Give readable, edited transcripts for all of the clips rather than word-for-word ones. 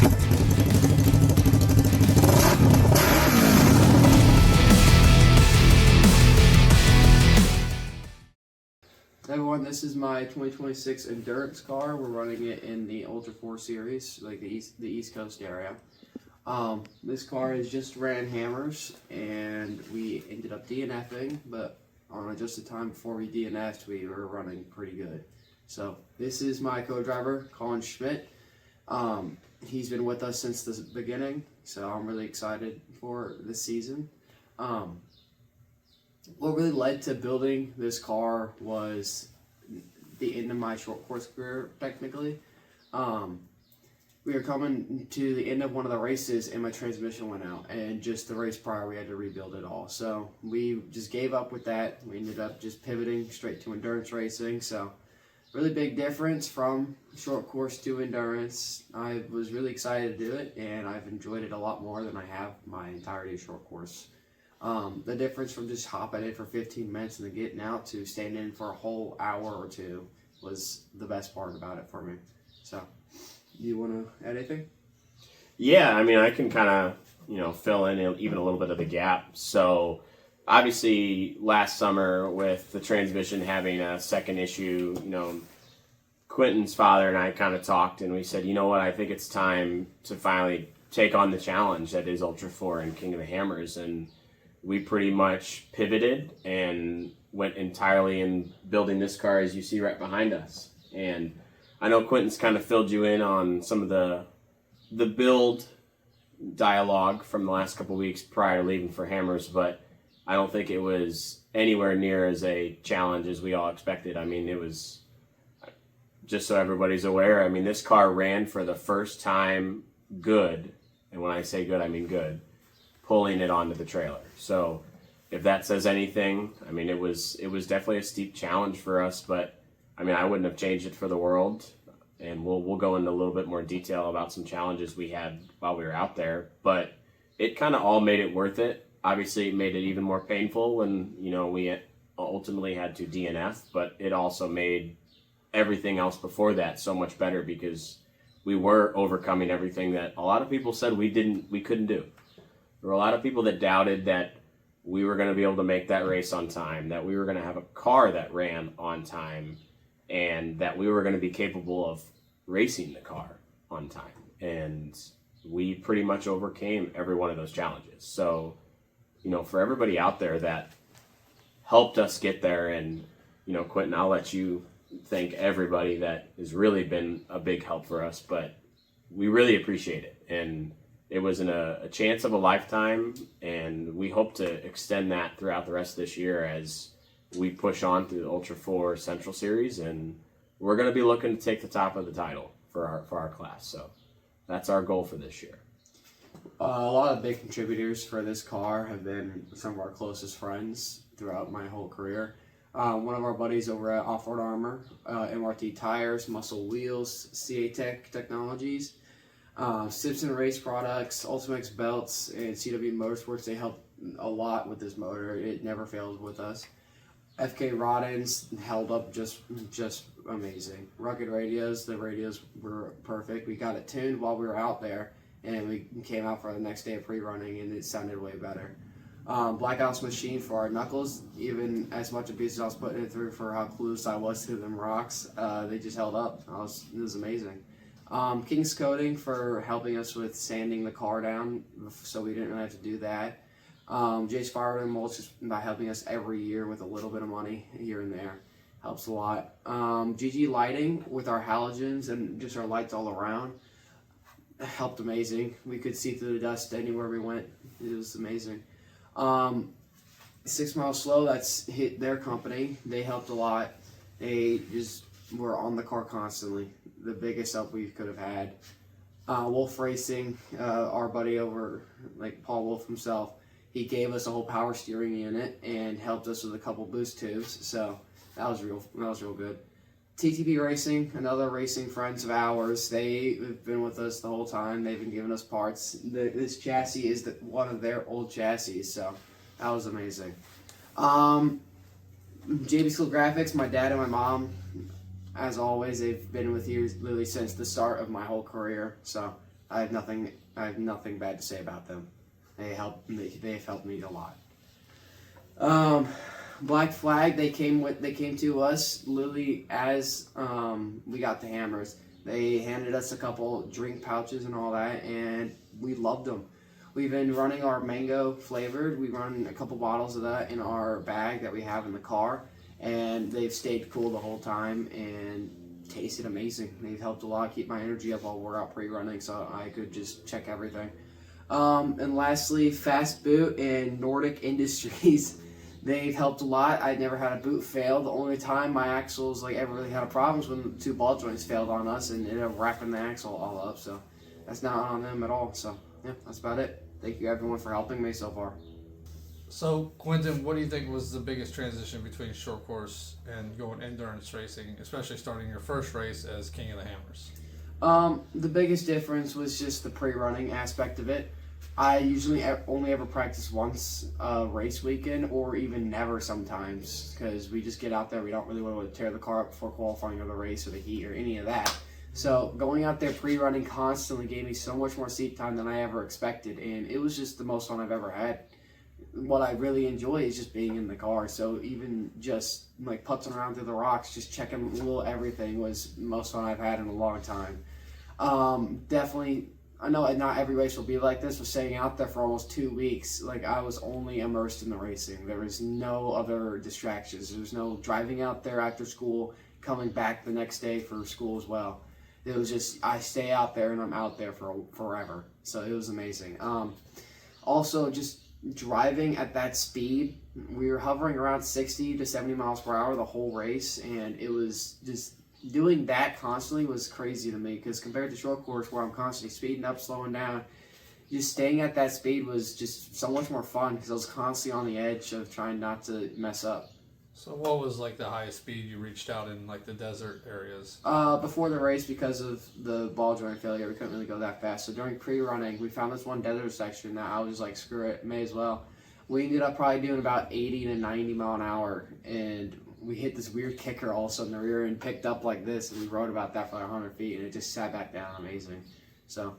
Hey everyone, this is my 2026 endurance car. We're running it in the Ultra 4 series, like the East Coast area. This car has just ran hammers, and we ended up DNFing, but on just the time before we DNF'd, we were running pretty good. So this is my co-driver, Colin Schmidt. He's been with us since the beginning, so I'm really excited for this season. What really led to building this car was the end of my short course career, technically. We were coming to the end of one of the races and my transmission went out, and just the race prior we had to rebuild it all. So we just gave up with that. We ended up just pivoting straight to endurance racing. So really big difference from short course to endurance. I was really excited to do it, and I've enjoyed it a lot more than I have my entirety of short course. The difference from just hopping in for 15 minutes and then getting out to staying in for a whole hour or two was the best part about it for me. So, you want to add anything? Yeah, I mean, I can kind of, fill in even a little bit of the gap. So, obviously, last summer with the transmission having a second issue, Quentin's father and I kind of talked and we said, you know what, I think it's time to finally take on the challenge that is Ultra 4 and King of the Hammers. And we pretty much pivoted and went entirely in building this car as you see right behind us. And I know Quentin's kind of filled you in on some of the build dialogue from the last couple of weeks prior to leaving for Hammers, but I don't think it was anywhere near as a challenge as we all expected. I mean, it was, just so everybody's aware, I mean, this car ran for the first time good, and when I say good, I mean good, pulling it onto the trailer. So if that says anything, I mean, it was definitely a steep challenge for us, but I mean, I wouldn't have changed it for the world. And we'll go into a little bit more detail about some challenges we had while we were out there, but it kind of all made it worth it. Obviously, it made it even more painful when, we ultimately had to DNF, but it also made everything else before that so much better because we were overcoming everything that a lot of people said we couldn't do. There were a lot of people that doubted that we were going to be able to make that race on time, that we were going to have a car that ran on time, and that we were going to be capable of racing the car on time. And we pretty much overcame every one of those challenges. So, for everybody out there that helped us get there, and, Quentin, I'll let you thank everybody that has really been a big help for us, but we really appreciate it. And it was a chance of a lifetime, and we hope to extend that throughout the rest of this year as we push on through the Ultra 4 Central Series, and we're going to be looking to take the top of the title for our class. So that's our goal for this year. A lot of big contributors for this car have been some of our closest friends throughout my whole career. One of our buddies over at Off-Road Armor, MRT Tires, Muscle Wheels, CA Tech Technologies, Simpson Race Products, Ultimax Belts, and CW Motorsports. They helped a lot with this motor. It never failed with us. FK Roddins held up just amazing. Rugged Radios, the radios were perfect. We got it tuned while we were out there, and we came out for the next day of pre-running, and it sounded way better. Black Ops Machine for our knuckles, even as much abuse as I was putting it through for how close I was to them rocks, they just held up. It was amazing. King's Coating for helping us with sanding the car down so we didn't have to do that. Jace Firewood and Mulch by helping us every year with a little bit of money here and there. Helps a lot. GG Lighting with our halogens and just our lights all around. Helped amazing. We could see through the dust anywhere we went. It was amazing. 6 Mile Slow, that's their company. They helped a lot. They just were on the car constantly. The biggest help we could have had. Wolf Racing, our buddy over, like Paul Wolf himself, he gave us a whole power steering unit and helped us with a couple boost tubes. So that was real good. TTP Racing, another racing friends of ours. They've been with us the whole time. They've been giving us parts. This chassis is one of their old chassis, so that was amazing. JB School Graphics, my dad and my mom, as always, they've been with you literally since the start of my whole career. So I have nothing bad to say about them. They've helped me a lot. Black Flag, they came to us literally as we got the hammers. They handed us a couple drink pouches and all that, and we loved them. We've been running our mango flavored. We run a couple bottles of that in our bag that we have in the car, and they've stayed cool the whole time and tasted amazing. They've helped a lot keep my energy up while we're out pre-running, so I could just check everything. And lastly, Fast Boot and Nordic Industries. They've helped a lot. I never had a boot fail. The only time my axles ever really had a problem was when the two ball joints failed on us and it ended up wrapping the axle all up. So that's not on them at all. So yeah, that's about it. Thank you everyone for helping me so far. So Quentin, what do you think was the biggest transition between short course and going endurance racing, especially starting your first race as King of the Hammers? The biggest difference was just the pre-running aspect of it. I usually only ever practice once a race weekend, or even never sometimes, because we just get out there. We don't really want to tear the car up before qualifying or the race or the heat or any of that. So going out there pre-running constantly gave me so much more seat time than I ever expected, and it was just the most fun I've ever had. What I really enjoy is just being in the car. So even just putzing around through the rocks, just checking a little everything was the most fun I've had in a long time. Definitely. I know not every race will be like this. We're staying out there for almost 2 weeks. I was only immersed in the racing. There was no other distractions. There was no driving out there after school, coming back the next day for school as well. It was just, I stay out there and I'm out there for forever. So it was amazing. Also, just driving at that speed, we were hovering around 60 to 70 miles per hour the whole race, and it was just, doing that constantly was crazy to me, because compared to short course where I'm constantly speeding up, slowing down, just staying at that speed was just so much more fun, because I was constantly on the edge of trying not to mess up. So what was the highest speed you reached out in the desert areas? Before the race, because of the ball joint failure, we couldn't really go that fast. So during pre-running, we found this one desert section that I was like, screw it, may as well. We ended up probably doing about 80 to 90 mile an hour, and we hit this weird kicker all of a sudden. The rear end picked up like this, and we rode about that for 100 feet, and it just sat back down amazing. So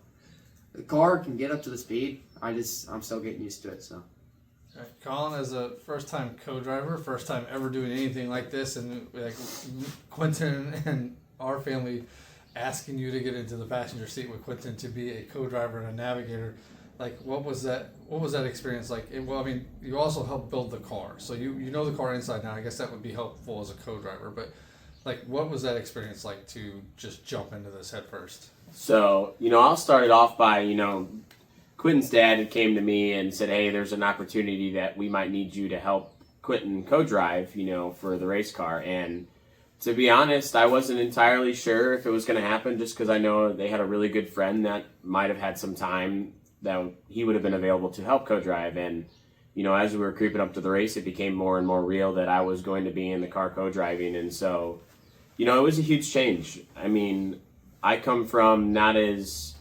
the car can get up to the speed. I'm still getting used to it. So. All right. Colin, as a first-time co-driver, first time ever doing anything like this, and Quentin and our family asking you to get into the passenger seat with Quentin to be a co-driver and a navigator, what was that experience like? Well, I mean, you also helped build the car, so you know the car inside now. I guess that would be helpful as a co-driver, but what was that experience like to just jump into this head first? So, I'll start it off by, Quentin's dad had came to me and said, hey, there's an opportunity that we might need you to help Quentin co-drive, for the race car. And to be honest, I wasn't entirely sure if it was going to happen, just because I know they had a really good friend that might have had some time that he would have been available to help co-drive. And, as we were creeping up to the race, it became more and more real that I was going to be in the car co-driving. And so, it was a huge change. I mean, I come from not as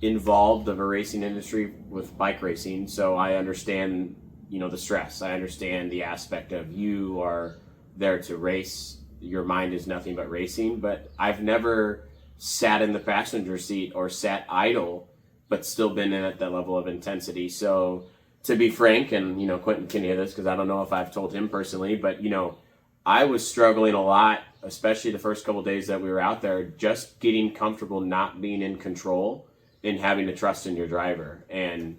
involved of a racing industry with bike racing, so I understand, the stress. I understand the aspect of you are there to race. Your mind is nothing but racing, but I've never sat in the passenger seat or sat idle but still been in at that level of intensity. So to be frank, and Quentin can hear this because I don't know if I've told him personally, but I was struggling a lot, especially the first couple of days that we were out there, just getting comfortable not being in control and having to trust in your driver. And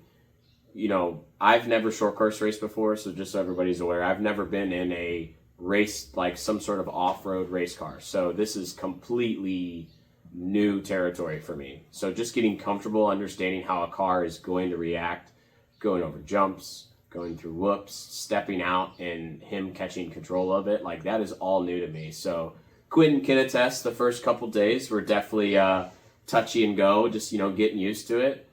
I've never short course raced before, so just so everybody's aware, I've never been in a race some sort of off-road race car, so this is completely new territory for me. So just getting comfortable, understanding how a car is going to react, going over jumps, going through whoops, stepping out, and him catching control of it, that is all new to me. So Quentin can attest, the first couple days were definitely touchy and go, just getting used to it.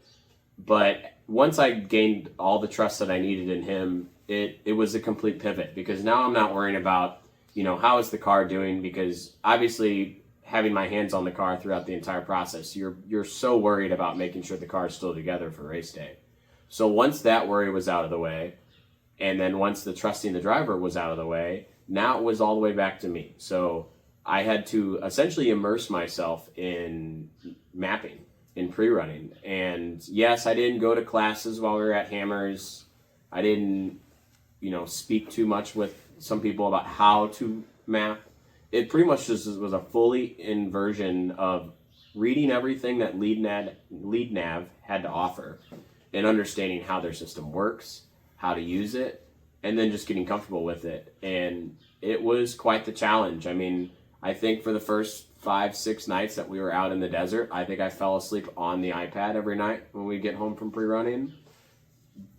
But once I gained all the trust that I needed in him, it was a complete pivot, because now I'm not worrying about how is the car doing, because obviously having my hands on the car throughout the entire process, you're so worried about making sure the car is still together for race day. So once that worry was out of the way, and then once the trusting the driver was out of the way, now it was all the way back to me. So I had to essentially immerse myself in mapping. in pre-running. And yes, I didn't go to classes while we were at Hammers. I didn't, speak too much with some people about how to map. It pretty much just was a fully inversion of reading everything that Lead Nav had to offer and understanding how their system works, how to use it, and then just getting comfortable with it. And it was quite the challenge. I mean, I think for the first 5-6 nights that we were out in the desert, I think I fell asleep on the iPad every night when we get home from pre-running.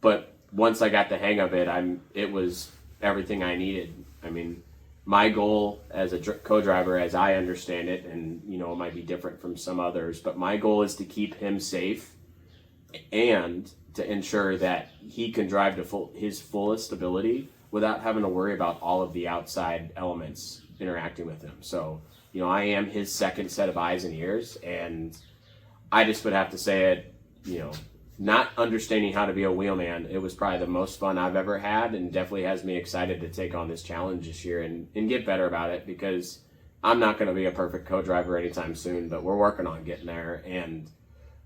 But once I got the hang of it, it was everything I needed. I mean, my goal as a co-driver, as I understand it, and it might be different from some others, but my goal is to keep him safe and to ensure that he can drive to his fullest ability without having to worry about all of the outside elements interacting with him. So, I am his second set of eyes and ears, and I just would have to say it, not understanding how to be a wheelman, it was probably the most fun I've ever had, and definitely has me excited to take on this challenge this year and get better about it, because I'm not going to be a perfect co-driver anytime soon, but we're working on getting there. And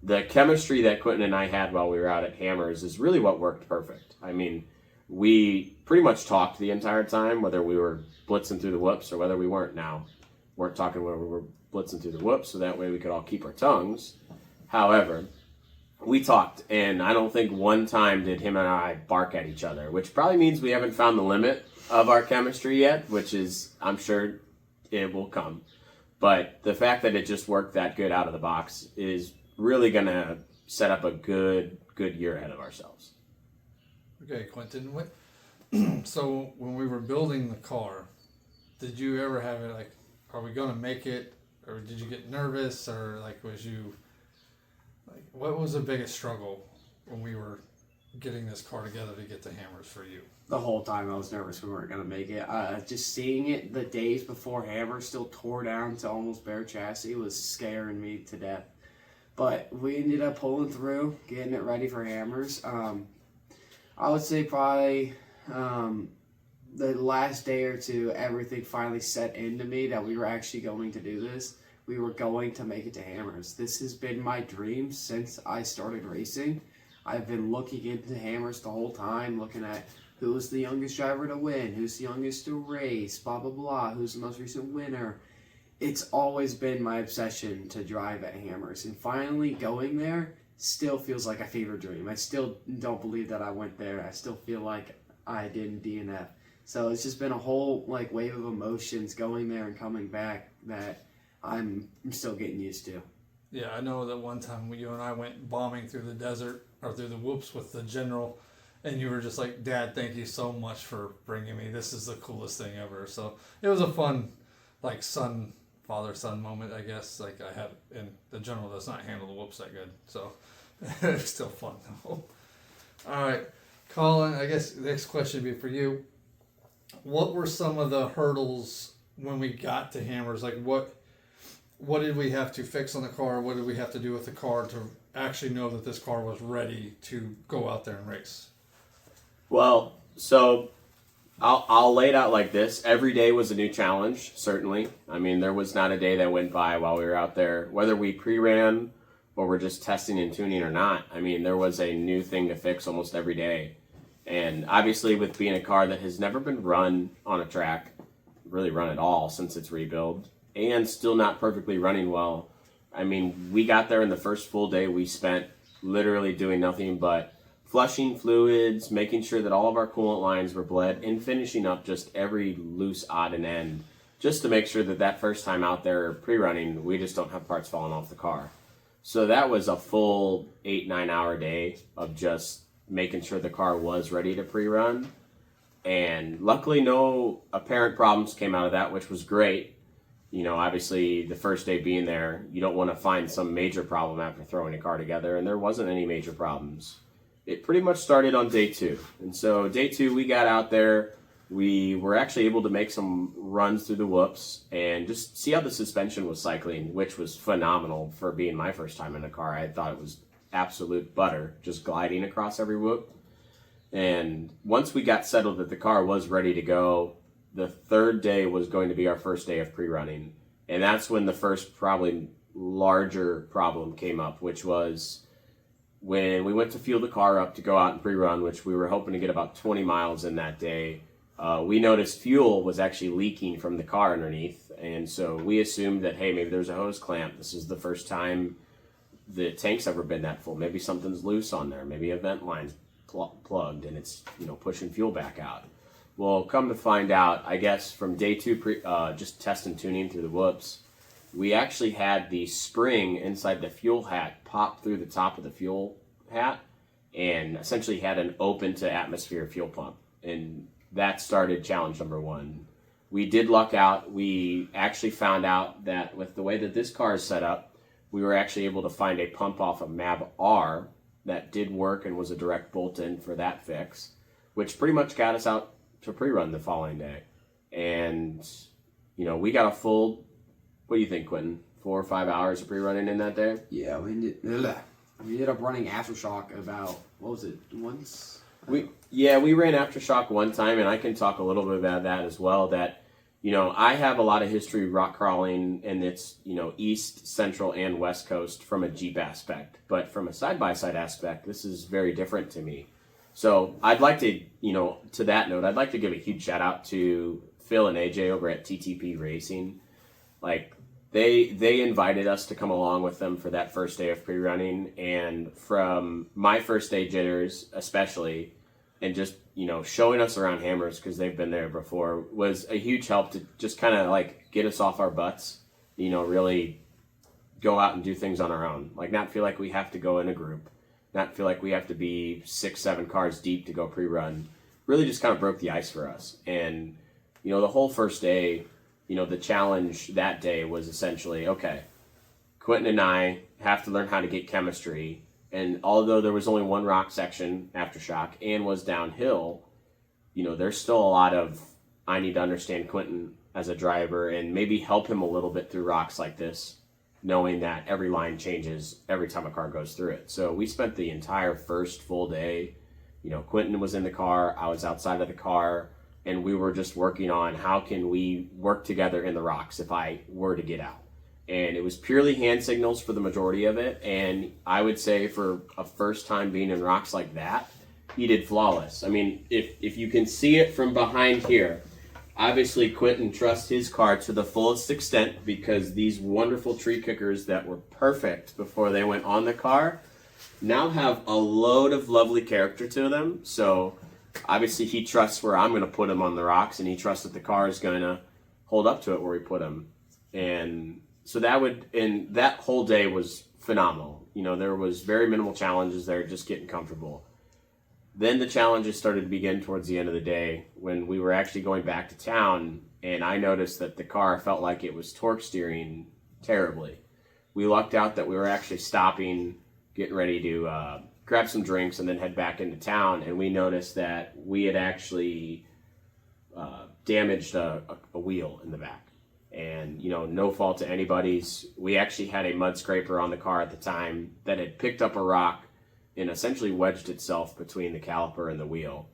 the chemistry that Quentin and I had while we were out at Hammers is really what worked perfect. I mean, we pretty much talked the entire time, whether we were blitzing through the whoops or whether we weren't now. Weren't talking when we were blitzing through the whoops, so that way we could all keep our tongues. However, we talked, and I don't think one time did him and I bark at each other, which probably means we haven't found the limit of our chemistry yet, which is, I'm sure it will come. But the fact that it just worked that good out of the box is really going to set up a good year ahead of ourselves. Okay, Quentin, so when we were building the car, did you ever have it like, are we going to make it, or did you get nervous, or what was the biggest struggle when we were getting this car together to get to Hammers for you? The whole time I was nervous we weren't going to make it. Just seeing it the days before Hammers still tore down to almost bare chassis was scaring me to death. But we ended up pulling through, getting it ready for Hammers. I would say probably the last day or two, everything finally set into me that we were actually going to do this. We were going to make it to Hammers. This has been my dream since I started racing. I've been looking into Hammers the whole time, looking at who's the youngest driver to win, who's the youngest to race, blah, blah, blah, who's the most recent winner. It's always been my obsession to drive at Hammers. And finally going there still feels like a fever dream. I still don't believe that I went there. I still feel like I didn't DNF. So it's just been a whole wave of emotions going there and coming back that I'm still getting used to. Yeah, I know that one time you and I went bombing through the desert, or through the whoops with the general, and you were just like, Dad, thank you so much for bringing me. This is the coolest thing ever. So it was a fun, father-son moment, I guess. I had, and the general does not handle the whoops that good. So it's still fun, though. All right, Colin, I guess the next question would be for you. What were some of the hurdles when we got to Hammers? What did we have to fix on the car? What did we have to do with the car to actually know that this car was ready to go out there and race? Well, so I'll lay it out like this. Every day was a new challenge, certainly. I mean, there was not a day that went by while we were out there, whether we pre-ran or we're just testing and tuning or not. I mean, there was a new thing to fix almost every day. And obviously with being a car that has never been run on a track, really run at all since its rebuild, and still not perfectly running well. I mean, we got there, and the first full day we spent literally doing nothing but flushing fluids, making sure that all of our coolant lines were bled, and finishing up just every loose odd and end, just to make sure that first time out there pre-running, we just don't have parts falling off the car. So that was a full 8-9 hour day of just making sure the car was ready to pre-run. And luckily no apparent problems came out of that, which was great. Obviously the first day being there, you don't want to find some major problem after throwing a car together, and there wasn't any major problems. It pretty much started on day 2. And so day 2, we got out there. We were actually able to make some runs through the whoops and just see how the suspension was cycling, which was phenomenal for being my first time in a car. I thought it was absolute butter, just gliding across every whoop. And once we got settled that the car was ready to go, the third day was going to be our first day of pre-running. And that's when the first probably larger problem came up, which was when we went to fuel the car up to go out and pre-run, which we were hoping to get about 20 miles in that day. We noticed fuel was actually leaking from the car underneath, and so we assumed that, hey, maybe there's a hose clamp. This is the first time the tank's ever been that full. Maybe something's loose on there. Maybe a vent line's plugged and it's pushing fuel back out. Well, come to find out, I guess from day two, just test and tuning through the whoops, we actually had the spring inside the fuel hat pop through the top of the fuel hat and essentially had an open to atmosphere fuel pump. And that started challenge number one. We did luck out. We actually found out that with the way that this car is set up, we were actually able to find a pump off of MAB R that did work and was a direct bolt-in for that fix, which pretty much got us out to pre-run the following day. And, we got a full, what do you think, Quentin? 4 or 5 hours of pre-running in that day? Yeah, we ended up running aftershock about, what was it, once? We ran aftershock one time, and I can talk a little bit about that as well. That, I have a lot of history rock crawling, and it's, east, central, and west coast from a Jeep aspect. But from a side-by-side aspect, this is very different to me. So I'd like to, to that note, I'd like to give a huge shout out to Phil and AJ over at TTP Racing. Like, they invited us to come along with them for that first day of pre-running, and from my first day jitters especially, and just showing us around Hammers because they've been there before, was a huge help to just kind of like get us off our butts, really go out and do things on our own, like not feel like we have to go in a group, not feel like we have to be 6-7 cars deep to go pre-run. Really just kind of broke the ice for us. And the whole first day, the challenge that day was essentially, okay, Quentin and I have to learn how to get chemistry. And although there was only one rock section aftershock and was downhill, there's still a lot of, I need to understand Quentin as a driver and maybe help him a little bit through rocks like this, knowing that every line changes every time a car goes through it. So we spent the entire first full day, Quentin was in the car, I was outside of the car, and we were just working on how can we work together in the rocks if I were to get out. And it was purely hand signals for the majority of it. And I would say for a first time being in rocks like that, he did flawless. I mean, if you can see it from behind here, obviously Quentin trusts his car to the fullest extent because these wonderful tree kickers that were perfect before they went on the car now have a load of lovely character to them. So obviously he trusts where I'm going to put him on the rocks, and he trusts that the car is going to hold up to it where we put him. And so that whole day was phenomenal. There was very minimal challenges there, just getting comfortable. Then the challenges started to begin towards the end of the day when we were actually going back to town, and I noticed that the car felt like it was torque steering terribly. We lucked out that we were actually stopping, getting ready to grab some drinks and then head back into town, and we noticed that we had actually damaged a wheel in the back. And, no fault to anybody's. We actually had a mud scraper on the car at the time that had picked up a rock and essentially wedged itself between the caliper and the wheel.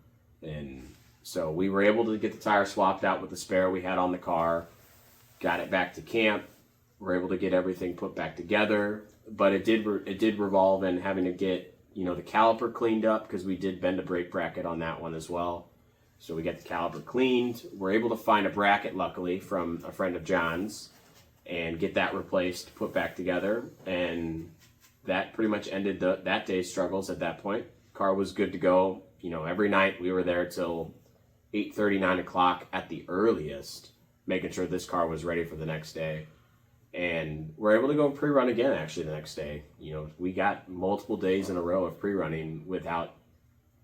And so we were able to get the tire swapped out with the spare we had on the car, got it back to camp, were able to get everything put back together. But it did revolve in having to get, the caliper cleaned up because we did bend a brake bracket on that one as well. So we got the caliper cleaned. We're able to find a bracket, luckily, from a friend of John's and get that replaced, put back together. And that pretty much ended that day's struggles at that point. Car was good to go. Every night we were there till 8:30, 9 o'clock at the earliest, making sure this car was ready for the next day. And we're able to go pre-run again, actually, the next day. We got multiple days in a row of pre-running without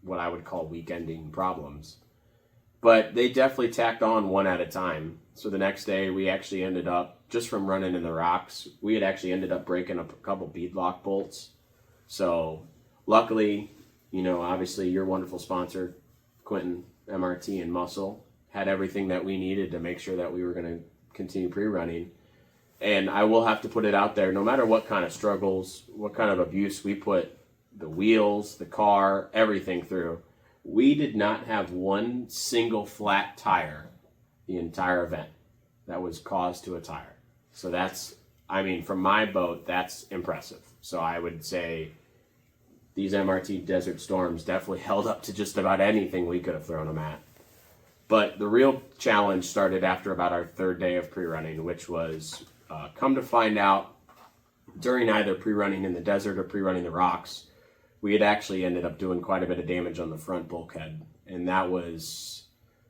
what I would call weekending problems. But they definitely tacked on one at a time. So the next day, we actually ended up, just from running in the rocks, we had actually ended up breaking a couple beadlock bolts. So luckily, obviously your wonderful sponsor, Quentin, MRT, and Muscle, had everything that we needed to make sure that we were going to continue pre-running. And I will have to put it out there, no matter what kind of struggles, what kind of abuse we put the wheels, the car, everything through, we did not have one single flat tire the entire event that was caused to a tire. So that's, I mean, from my boat, that's impressive. So I would say these MRT Desert Storms definitely held up to just about anything we could have thrown them at. But the real challenge started after about our third day of pre-running, which was come to find out during either pre-running in the desert or pre-running the rocks, we had actually ended up doing quite a bit of damage on the front bulkhead. And that was,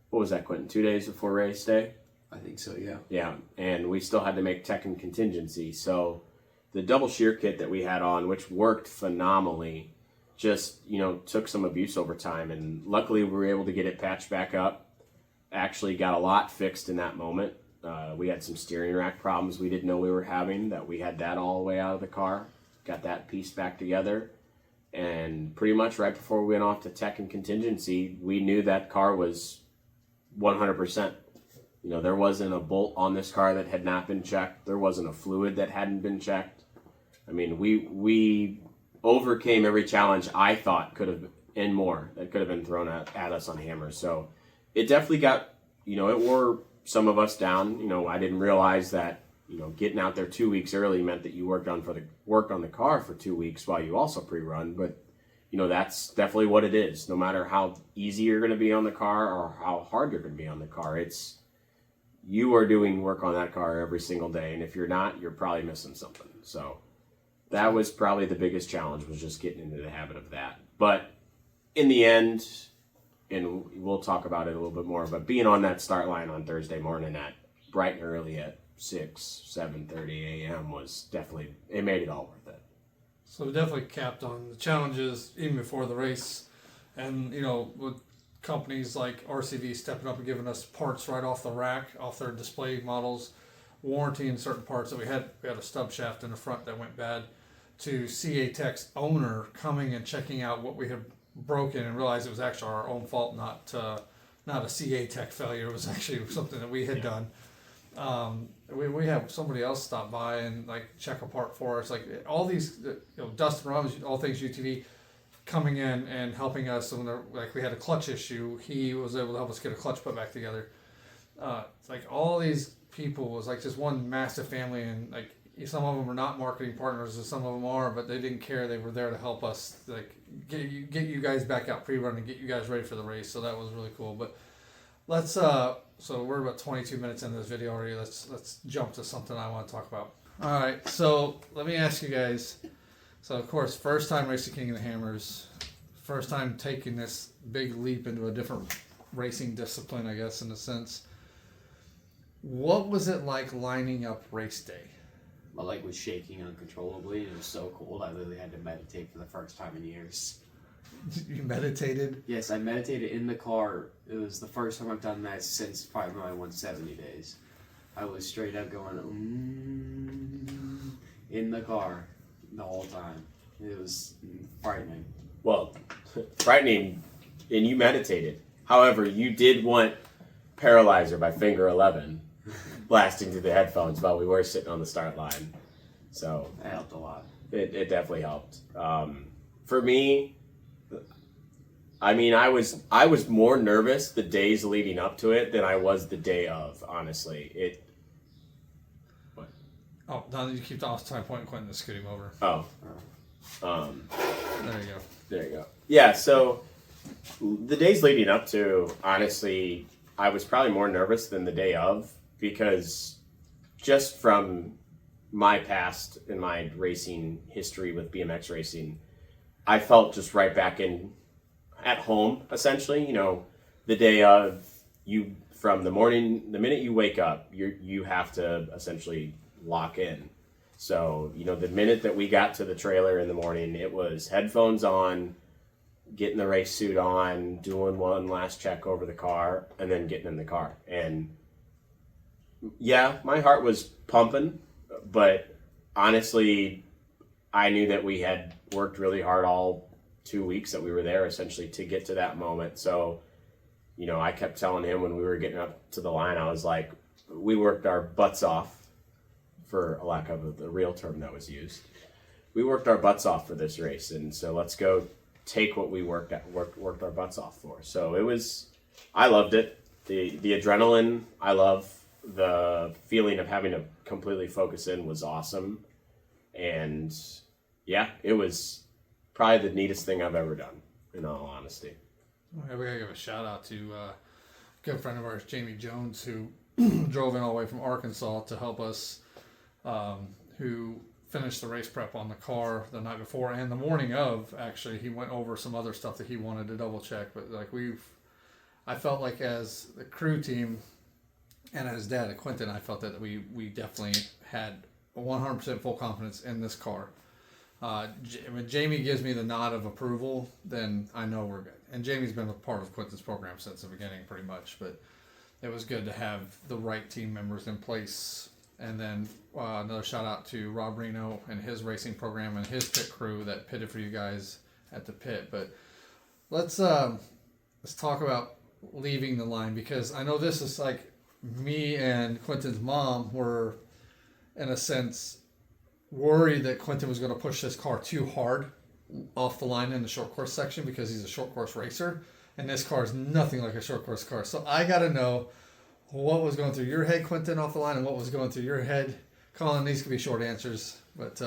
what was that, Quentin? 2 days before race day? I think so, yeah. Yeah, and we still had to make tech and contingency. So the double shear kit that we had on, which worked phenomenally, just, took some abuse over time. And luckily we were able to get it patched back up. Actually got a lot fixed in that moment. We had some steering rack problems we didn't know we were having, that we had that all the way out of the car. Got that piece back together. And pretty much right before we went off to tech and contingency, we knew that car was 100%. There wasn't a bolt on this car that had not been checked. There wasn't a fluid that hadn't been checked. I mean, we overcame every challenge I thought could have, and more, that could have been thrown at us on hammers. So it definitely got, it wore some of us down. I didn't realize that, getting out there 2 weeks early meant that you worked on the car for 2 weeks while you also pre-run. But, that's definitely what it is. No matter how easy you're going to be on the car or how hard you're going to be on the car, you are doing work on that car every single day. And if you're not, you're probably missing something. So that was probably the biggest challenge, was just getting into the habit of that. But in the end, and we'll talk about it a little bit more, but being on that start line on Thursday morning at bright and early at 7:30 a.m. was definitely, it made it all worth it. So we definitely capped on the challenges even before the race. And, with companies like RCV stepping up and giving us parts right off the rack, off their display models, warranting certain parts that we had a stub shaft in the front that went bad, to CA Tech's owner coming and checking out what we had broken and realized it was actually our own fault, not a CA Tech failure. It was actually something that we had done. We have somebody else stop by and check a part for us. All these, Dustin Rums, All Things UTV, coming in and helping us. And we had a clutch issue, he was able to help us get a clutch put back together. It's all these people was just one massive family, and some of them are not marketing partners, and some of them are, but they didn't care. They were there to help us, get you guys back out pre-run and get you guys ready for the race. So that was really cool. But let's so we're about 22 minutes into this video already. Let's jump to something I want to talk about. All right, so let me ask you guys. So of course, first time racing King of the Hammers, first time taking this big leap into a different racing discipline, I guess, in a sense. What was it like lining up race day? My leg was shaking uncontrollably, and it was so cold I literally had to meditate for the first time in years. You meditated? Yes, I meditated in the car. It was the first time I've done that since probably my 170 days. I was straight up going, in the car the whole time. It was frightening. Well, frightening, and you meditated. However, you did want Paralyzer by Finger 11 blasting through the headphones while we were sitting on the start line. So That helped a lot. it definitely helped. For me, I mean, I was more nervous the days leading up to it than I was the day of, honestly. Oh, now you keep the time point Quentin to scoot him over. Oh. There you go. There you go. Yeah, so the days leading up to, honestly, I was probably more nervous than the day of, because just from my past and my racing history with BMX racing, I felt just right back in at home, essentially. The day of, from the minute you wake up, you have to essentially lock in. So, the minute that we got to the trailer in the morning, it was headphones on, getting the race suit on, doing one last check over the car, and then getting in the car. And yeah, my heart was pumping, but honestly, I knew that we had worked really hard all 2 weeks that we were there, essentially, to get to that moment. So, I kept telling him when we were getting up to the line, I was like, we worked our butts off, for a lack of the real term that was used. We worked our butts off for this race, and so let's go take what we worked our butts off for. So I loved it. The adrenaline, I love the feeling of having to completely focus in was awesome. And yeah, it was probably the neatest thing I've ever done, in all honesty. Okay, we gotta give a shout out to a good friend of ours, Jamie Jones, who drove in all the way from Arkansas to help us, who finished the race prep on the car the night before and the morning of. Actually, he went over some other stuff that he wanted to double check, but like I felt like as the crew team and as dad at Quentin, I felt that we definitely had 100% full confidence in this car. When Jamie gives me the nod of approval, then I know we're good. And Jamie's been a part of Quentin's program since the beginning, pretty much. But it was good to have the right team members in place. And then another shout out to Rob Reno and his racing program and his pit crew that pitted for you guys at the pit. But let's talk about leaving the line, because I know this is like me and Quentin's mom were, in a sense, worried that Quentin was going to push this car too hard off the line in the short course section because he's a short course racer, and this car is nothing like a short course car. So I got to know what was going through your head, Quentin, off the line, and what was going through your head, Colin. These could be short answers, but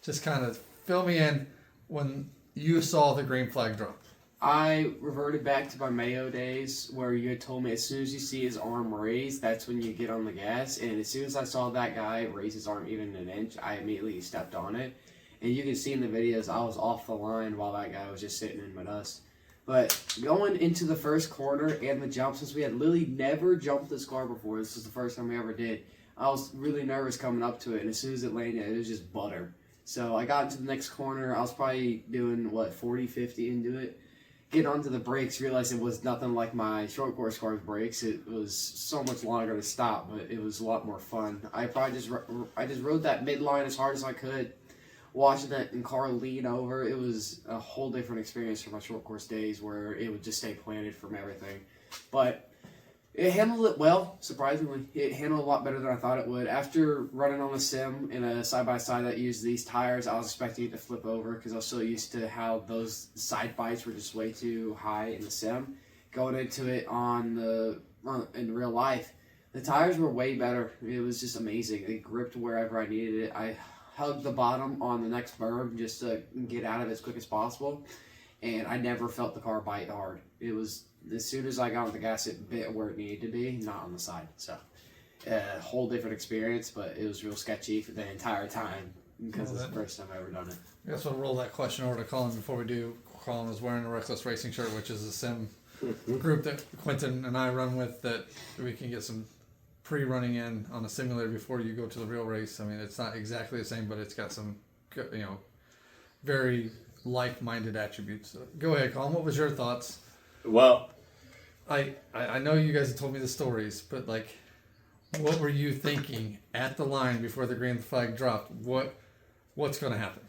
just kind of fill me in when you saw the green flag drop. I reverted back to my Mayo days where you had told me as soon as you see his arm raised, that's when you get on the gas. And as soon as I saw that guy raise his arm even an inch, I immediately stepped on it. And you can see in the videos, I was off the line while that guy was just sitting in with us. But going into the first corner and the jump, since we had literally never jumped this car before, this was the first time we ever did, I was really nervous coming up to it. And as soon as it landed, it was just butter. So I got into the next corner. I was probably doing, 40, 50 into it. Get onto the brakes, realized it was nothing like my short course car's brakes. It was so much longer to stop, but it was a lot more fun. I just rode that midline as hard as I could, watching that car lean over. It was a whole different experience from my short course days where it would just stay planted from everything. But it handled it well, surprisingly. It handled a lot better than I thought it would. After running on a sim in a side-by-side that used these tires, I was expecting it to flip over because I was so used to how those side bites were just way too high in the sim. Going into it in real life, the tires were way better. It was just amazing. It gripped wherever I needed it. I hugged the bottom on the next berm just to get out of it as quick as possible, and I never felt the car bite hard. It was, as soon as I got on the gas, it bit where it needed to be, not on the side. So, a whole different experience, but it was real sketchy for the entire time because it's the first time I've ever done it. I guess we'll roll that question over to Colin before we do. Colin was wearing a Reckless Racing shirt, which is a sim group that Quentin and I run with, that we can get some pre-running in on a simulator before you go to the real race. I mean, it's not exactly the same, but it's got some, very like-minded attributes. So go ahead, Colin. What was your thoughts? Well, I know you guys have told me the stories, but what were you thinking at the line before the green flag dropped? What's going to happen?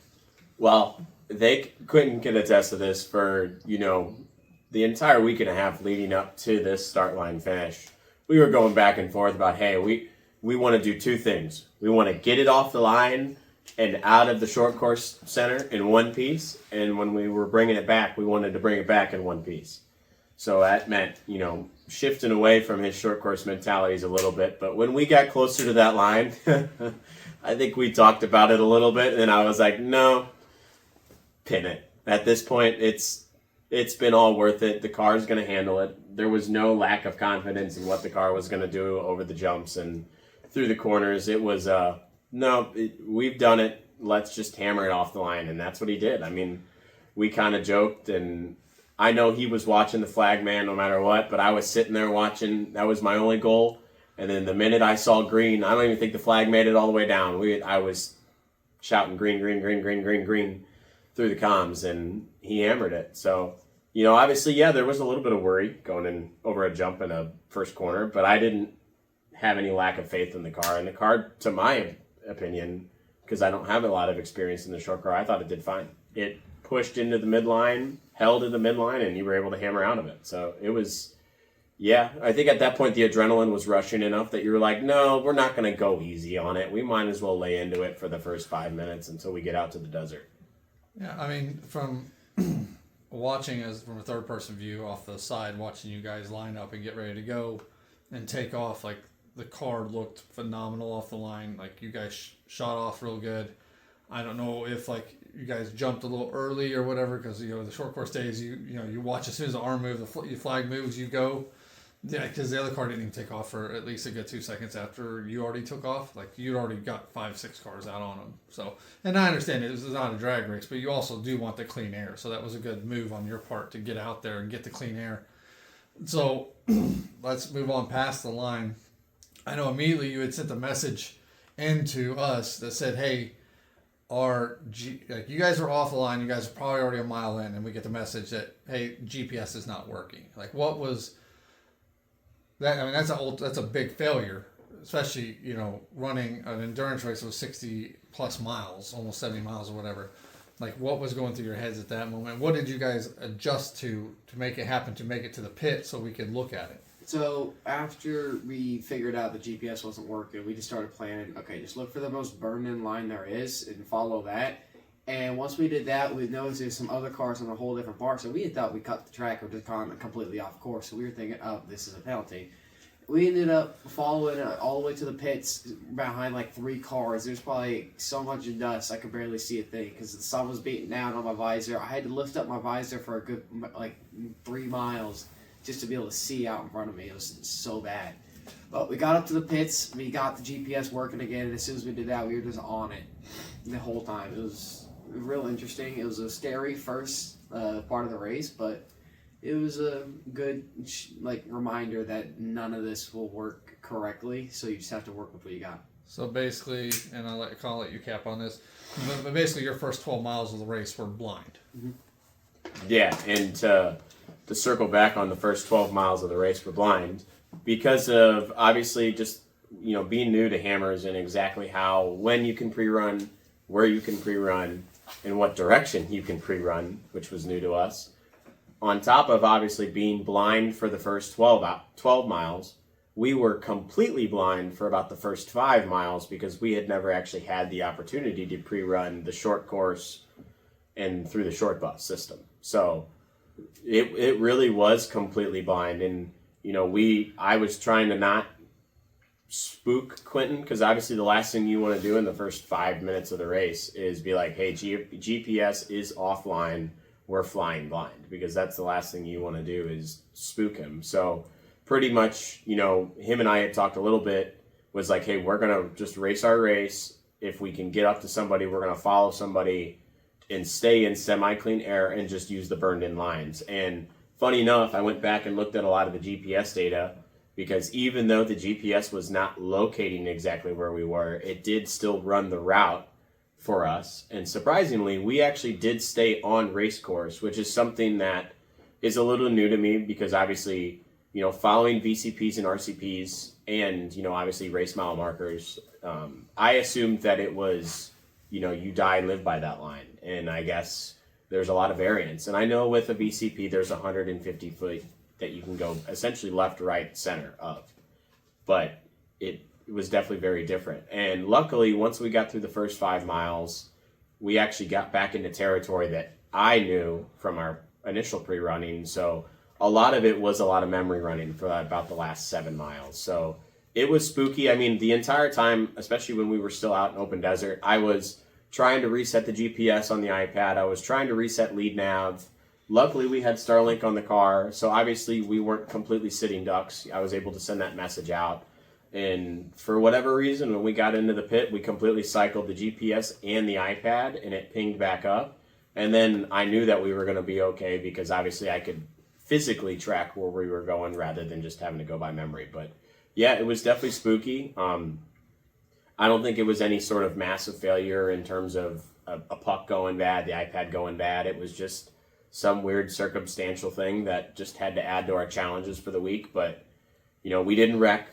Well, Quentin can attest to this. For the entire week and a half leading up to this start line finish, we were going back and forth about, hey, we want to do two things. We want to get it off the line and out of the short course center in one piece, and when we were bringing it back, we wanted to bring it back in one piece. So that meant, shifting away from his short course mentalities a little bit. But when we got closer to that line, I think we talked about it a little bit, and I was like, no, pin it. At this point, it's been all worth it. The car's going to handle it. There was no lack of confidence in what the car was going to do over the jumps and through the corners. It was, we've done it. Let's just hammer it off the line. And that's what he did. I mean, we kind of joked, and I know he was watching the flag man no matter what, but I was sitting there watching. That was my only goal. And then the minute I saw green, I don't even think the flag made it all the way down. I was shouting green, green, green, green, green, green through the comms, and he hammered it. So, obviously, yeah, there was a little bit of worry going in over a jump in a first corner, but I didn't have any lack of faith in the car. And the car, to my opinion, because I don't have a lot of experience in the short car, I thought it did fine. It pushed into the midline, held in the midline, and you were able to hammer out of it. So it was, I think at that point the adrenaline was rushing enough that you were like, no, we're not going to go easy on it. We might as well lay into it for the first 5 minutes until we get out to the desert. Yeah, I mean, from watching from a third-person view off the side, watching you guys line up and get ready to go and take off, the car looked phenomenal off the line. Like you guys shot off real good. I don't know if like you guys jumped a little early or whatever, because the short course days you watch as soon as the arm moves, the flag moves, you go. Yeah, because the other car didn't even take off for at least a good 2 seconds after you already took off. Like you'd already got 5-6 cars out on them. So, and I understand it was not a drag race, but you also do want the clean air. So that was a good move on your part to get out there and get the clean air. So let's move on past the line. I know immediately you had sent a message into us that said, "Hey, like you guys are off the line. You guys are probably already a mile in," and we get the message that, "Hey, GPS is not working." Like, what was that? I mean, that's a big failure, especially running an endurance race of 60 plus miles, almost 70 miles or whatever. Like, what was going through your heads at that moment? What did you guys adjust to make it happen, to make it to the pit so we could look at it? So after we figured out the GPS wasn't working, we just started planning, okay, just look for the most burned-in line there is and follow that. And once we did that, we noticed there's some other cars on a whole different part. So we had thought we cut the track or just gone completely off course. So we were thinking, oh, this is a penalty. We ended up following all the way to the pits behind like 3 cars. There's probably so much dust I could barely see a thing because the sun was beating down on my visor. I had to lift up my visor for a good 3 miles just to be able to see out in front of me. It was so bad. But we got up to the pits. We got the GPS working again. And as soon as we did that, we were just on it the whole time. It was real interesting. It was a scary first part of the race, but it was a good reminder that none of this will work correctly. So you just have to work with what you got. So basically, and I'll let you cap on this, but basically your first 12 miles of the race were blind. Mm-hmm. Yeah, and to circle back on the first 12 miles of the race, we're blind because of obviously just being new to hammers and exactly when you can pre-run, where you can pre-run, and what direction you can pre-run, which was new to us. On top of obviously being blind for the first 12 miles, we were completely blind for about the first 5 miles because we had never actually had the opportunity to pre-run the short course and through the short bus system. So it really was completely blind. And, I was trying to not spook Quentin because obviously the last thing you want to do in the first 5 minutes of the race is be like, hey, GPS is offline. We're flying blind, because that's the last thing you want to do is spook him. So pretty much, him and I had talked a little bit, was like, hey, we're going to just race our race. If we can get up to somebody, we're going to follow somebody and stay in semi-clean air and just use the burned in lines. And funny enough, I went back and looked at a lot of the GPS data, because even though the GPS was not locating exactly where we were, it did still run the route for us. And surprisingly, we actually did stay on race course, which is something that is a little new to me because obviously, following VCPs and RCPs and, obviously race mile markers, I assumed that it was, you die and live by that line. And I guess there's a lot of variance. And I know with a VCP, there's 150 foot that you can go essentially left, right, center of. But it was definitely very different. And luckily, once we got through the first 5 miles, we actually got back into territory that I knew from our initial pre-running. So a lot of it was a lot of memory running for about the last 7 miles. So it was spooky. I mean, the entire time, especially when we were still out in open desert, I was trying to reset the GPS on the iPad. I was trying to reset lead nav. Luckily, we had Starlink on the car. So obviously, we weren't completely sitting ducks. I was able to send that message out. And for whatever reason, when we got into the pit, we completely cycled the GPS and the iPad, and it pinged back up. And then I knew that we were going to be okay because obviously I could physically track where we were going rather than just having to go by memory. But yeah, it was definitely spooky. I don't think it was any sort of massive failure in terms of a puck going bad, the iPad going bad. It was just some weird circumstantial thing that just had to add to our challenges for the week. But, we didn't wreck.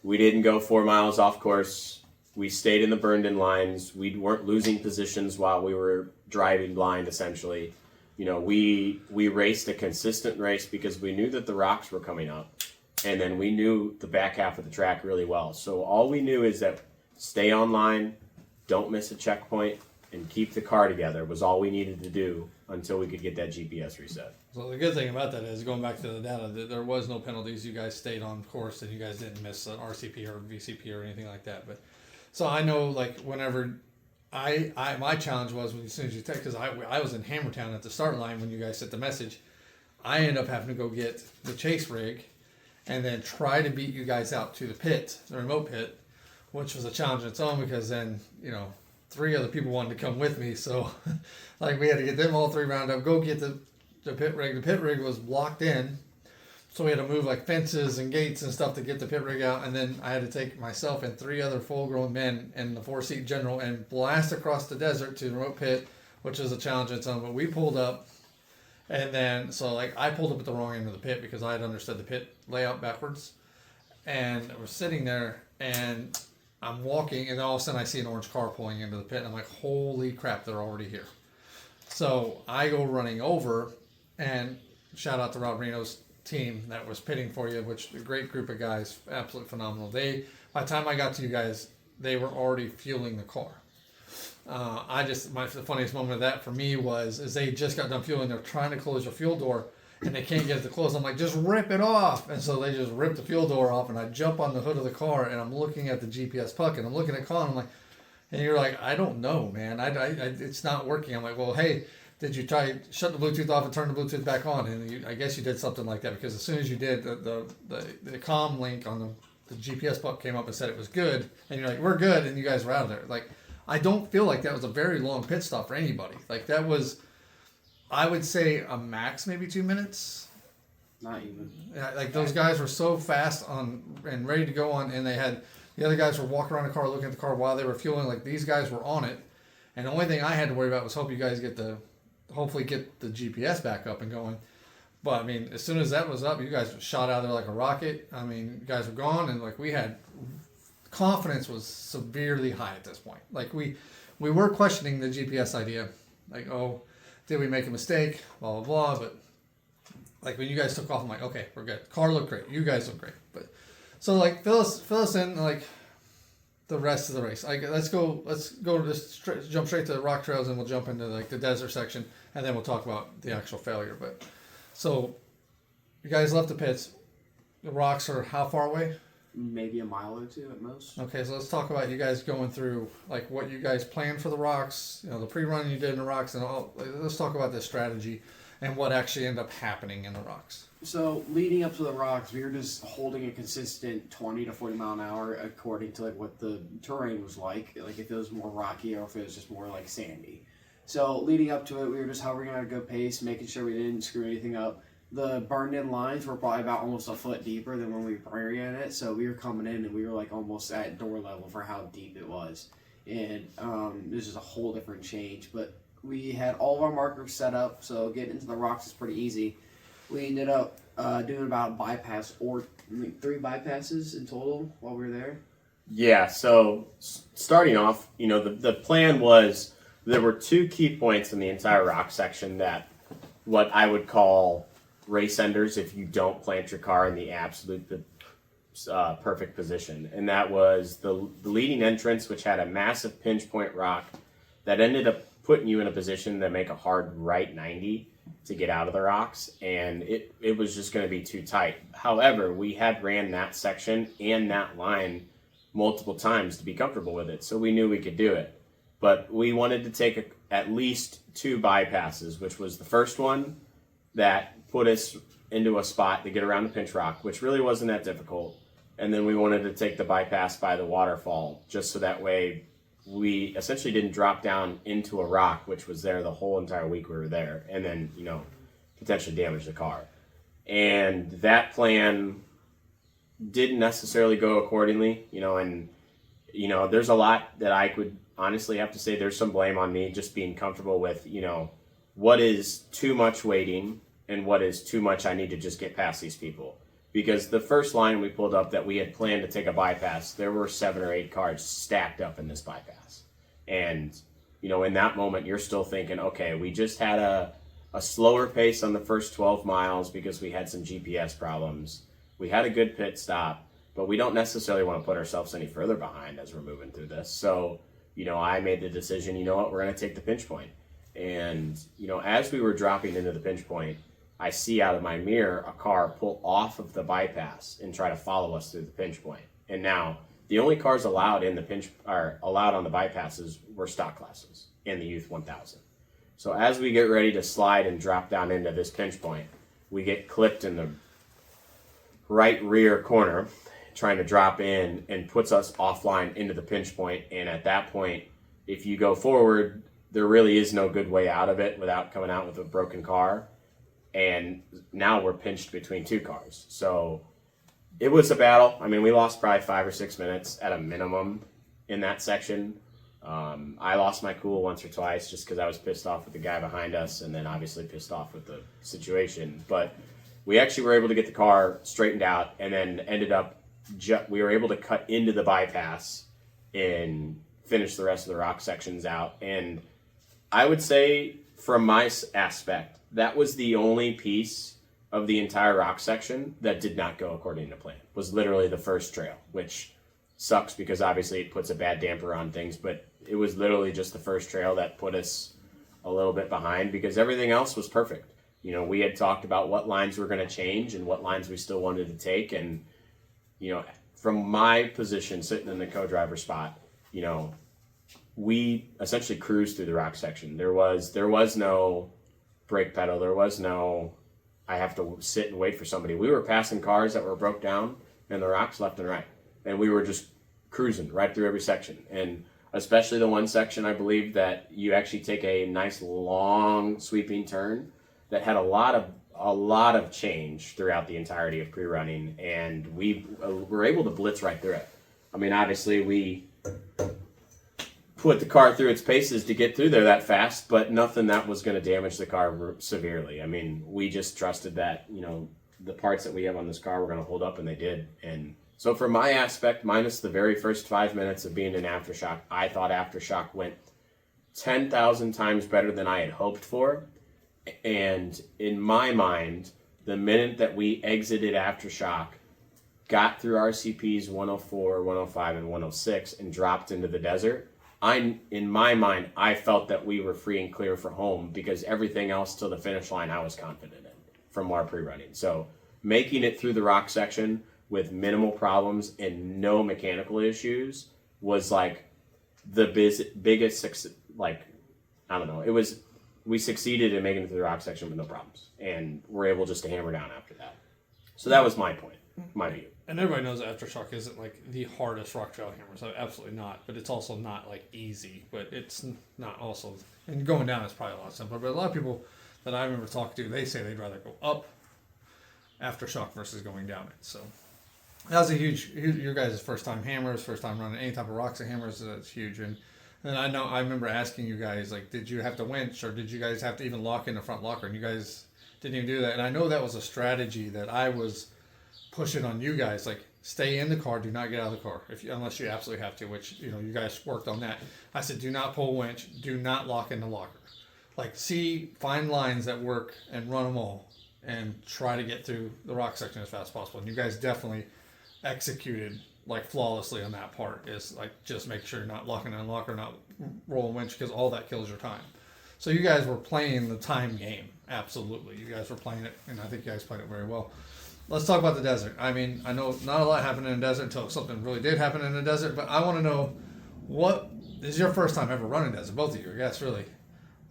We didn't go 4 miles off course. We stayed in the burned-in lines. We weren't losing positions while we were driving blind, essentially. We raced a consistent race because we knew that the rocks were coming up. And then we knew the back half of the track really well. So all we knew is that stay online, don't miss a checkpoint, and keep the car together was all we needed to do until we could get that GPS reset. So the good thing about that is, going back to the data, that there was no penalties. You guys stayed on course, and you guys didn't miss an RCP or VCP or anything like that. But so I know, like, whenever my challenge was, when as soon as you text, because I was in Hammertown at the start line when you guys sent the message, I ended up having to go get the chase rig, and then try to beat you guys out to the pit, the remote pit, which was a challenge in its own, because then, you know, 3 other people wanted to come with me. So, like, we had to get them all 3 round up, go get the pit rig. The pit rig was blocked in, so we had to move, like, fences and gates and stuff to get the pit rig out. And then I had to take myself and 3 other full-grown men and the 4-seat general and blast across the desert to the remote pit, which is a challenge in its own. But we pulled up, and then, so, like, I pulled up at the wrong end of the pit because I had understood the pit layout backwards. And we're sitting there, and I'm walking, and all of a sudden I see an orange car pulling into the pit, and I'm like, holy crap, they're already here. So I go running over, and shout out to Rob Reno's team that was pitting for you, which a great group of guys, absolutely phenomenal. By the time I got to you guys, they were already fueling the car. The funniest moment of that for me is they just got done fueling. They're trying to close the fuel door, and they can't get it to close. I'm like, just rip it off. And so they just ripped the fuel door off, and I jump on the hood of the car, and I'm looking at the GPS puck, and I'm looking at Colin. I'm like, and you're like, I don't know, man. It's not working. I'm like, well, hey, did you try shut the Bluetooth off and turn the Bluetooth back on? And I guess you did something like that, because as soon as you did, the comm link on the GPS puck came up and said it was good, and you're like, we're good, and you guys were out of there. Like, I don't feel like that was a very long pit stop for anybody. Like, that was, I would say, a max maybe 2 minutes. Not even. Yeah, like, those guys were so fast on and ready to go on, and the other guys were walking around the car looking at the car while they were fueling. Like, these guys were on it, and the only thing I had to worry about was hope you guys hopefully get the GPS back up and going. But I mean, as soon as that was up, you guys shot out of there like a rocket. I mean, you guys were gone, and like, we had confidence was severely high at this point. Like, we were questioning the GPS idea, like, oh, did we make a mistake, blah blah blah. But like, when you guys took off, I'm like, okay, we're good. Car looked great, you guys look great. But so, like, fill us in, like, the rest of the race. Like, let's jump straight to the rock trails, and we'll jump into, like, the desert section, and then we'll talk about the actual failure. But so you guys left the pits. The rocks are how far away? Maybe a mile or 2 at most. Okay, so let's talk about you guys going through, like, what you guys planned for the rocks, you know, the pre-run you did in the rocks, and all. Let's talk about this strategy and what actually ended up happening in the rocks. So, leading up to the rocks, we were just holding a consistent 20 to 40 mile an hour according to, like, what the terrain was like if it was more rocky or if it was just more, like, sandy. So, leading up to it, we were just hovering at a good pace, making sure we didn't screw anything up. The burned-in lines were probably about almost a foot deeper than when we ran it, so we were coming in and we were, like, almost at door level for how deep it was. And this is a whole different change, but we had all of our markers set up, so getting into the rocks is pretty easy. We ended up doing about bypass, or 3 bypasses in total while we were there. Yeah, so starting off, you know, the plan was there were 2 key points in the entire rock section that what I would call race enders if you don't plant your car in the absolute perfect position. And that was the leading entrance, which had a massive pinch point rock that ended up putting you in a position to make a hard right 90 to get out of the rocks, and it was just going to be too tight. However, we had ran that section and that line multiple times to be comfortable with it, so we knew we could do it. But we wanted to take at least 2 bypasses, which was the first one that put us into a spot to get around the pinch rock, which really wasn't that difficult. And then we wanted to take the bypass by the waterfall, just so that way we essentially didn't drop down into a rock, which was there the whole entire week we were there, and then, you know, potentially damage the car. And that plan didn't necessarily go accordingly, you know, and, you know, there's a lot that I could honestly have to say there's some blame on me just being comfortable with, you know, what is too much waiting and what is too much I need to just get past these people. Because the first line we pulled up that we had planned to take a bypass, there were 7 or 8 cars stacked up in this bypass. And, you know, in that moment, you're still thinking, okay, we just had a slower pace on the first 12 miles because we had some GPS problems. We had a good pit stop, but we don't necessarily want to put ourselves any further behind as we're moving through this. So I made the decision, you know what, we're going to take the pinch point. And, as we were dropping into the pinch point, I see out of my mirror a car pull off of the bypass and try to follow us through the pinch point. And now the only cars allowed on the bypasses were stock classes in the Youth 1000. So as we get ready to slide and drop down into this pinch point, we get clipped in the right rear corner trying to drop in, and puts us offline into the pinch point. And at that point, if you go forward, there really is no good way out of it without coming out with a broken car. And now we're pinched between two cars. So it was a battle. I mean, we lost probably 5 or 6 minutes at a minimum in that section. I lost my cool once or twice just because I was pissed off with the guy behind us, and then obviously pissed off with the situation. But we actually were able to get the car straightened out, and then ended up we were able to cut into the bypass and finish the rest of the rock sections out. And I would say, from my aspect, that was the only piece of the entire rock section that did not go according to plan. Was literally the first trail, which sucks because obviously it puts a bad damper on things, but it was literally just the first trail that put us a little bit behind, because everything else was perfect. We had talked about what lines were going to change and what lines we still wanted to take. And, from my position sitting in the co-driver spot, we essentially cruised through the rock section. There was no brake pedal. There was no, I have to sit and wait for somebody. We were passing cars that were broke down in the rocks left and right. And we were just cruising right through every section. And especially the one section, I believe, that you actually take a nice long sweeping turn that had a lot of change throughout the entirety of pre-running, and we were able to blitz right through it. I mean, obviously we put the car through its paces to get through there that fast, but nothing that was going to damage the car severely. I mean, we just trusted that, the parts that we have on this car were going to hold up, and they did. And so from my aspect, minus the very first 5 minutes of being in Aftershock, I thought Aftershock went 10,000 times better than I had hoped for. And in my mind, the minute that we exited Aftershock, got through RCPs 104, 105, and 106, and dropped into the desert, in my mind, I felt that we were free and clear for home, because everything else till the finish line I was confident in from our pre-running. So making it through the rock section with minimal problems and no mechanical issues was like the biggest success. Like, I don't know, it was. We succeeded in making it through the rock section with no problems, and we're able just to hammer down after that. So that was my point, my view. And everybody knows that Aftershock isn't like the hardest rock trail hammer, so absolutely not. But it's also not like easy, but it's not also. And going down is probably a lot simpler. But a lot of people that I remember talking to, they say they'd rather go up Aftershock versus going down it. So that was a huge, your guys' first time hammers, first time running any type of rocks and hammers. That's huge. And I remember asking you guys, like, did you have to winch, or did you guys have to even lock in the front locker? And you guys didn't even do that. And I know that was a strategy that I was pushing on you guys, like, stay in the car, do not get out of the car unless you absolutely have to, which, you guys worked on that. I said, do not pull winch, do not lock in the locker. Like, find lines that work and run them all and try to get through the rock section as fast as possible. And you guys definitely executed like flawlessly on that part. Is like, just make sure you're not locking in the locker, not rolling winch, because all that kills your time. So you guys were playing the time game. Absolutely. You guys were playing it, and I think you guys played it very well. Let's talk about the desert. I mean, I know not a lot happened in the desert until something really did happen in the desert, but I want to know, what is your first time ever running desert? Both of you, I guess, really.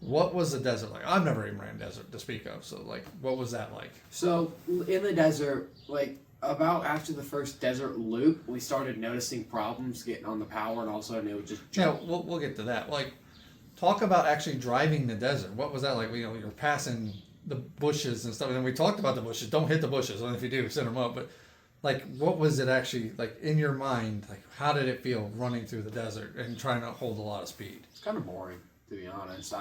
What was the desert like? I've never even ran desert to speak of, so like, what was that like? So in the desert, like, about after the first desert loop, we started noticing problems getting on the power, and all of a sudden it would just jump. Yeah, we'll get to that. Like, talk about actually driving the desert. What was that like? You're passing the bushes and stuff, and we talked about the bushes. Don't hit the bushes, and if you do, send them up. But like, what was it actually like in your mind? Like, how did it feel running through the desert and trying to hold a lot of speed? It's kind of boring, to be honest.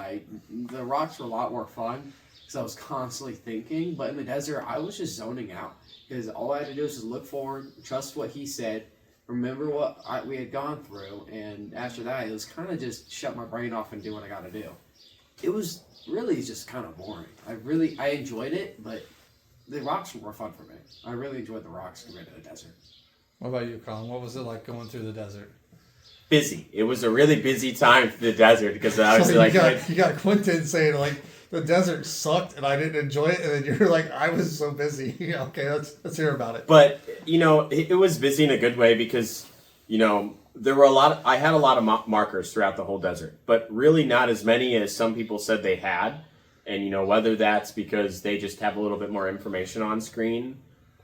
The rocks were a lot more fun because I was constantly thinking, but in the desert, I was just zoning out. Because all I had to do was just look forward, trust what he said, remember what we had gone through, and after that, it was kind of just shut my brain off and do what I got to do. It was really just kind of boring. I enjoyed it, but the rocks were fun for me. I really enjoyed the rocks compared to the desert. What about you, Colin? What was it like going through the desert? busy. It was a really busy time for the desert because obviously you got Quentin saying like the desert sucked and I didn't enjoy it, and then you're like, I was so busy. Okay, let's hear about it. But it was busy in a good way because there were I had a lot of markers throughout the whole desert, but really not as many as some people said they had. And whether that's because they just have a little bit more information on screen,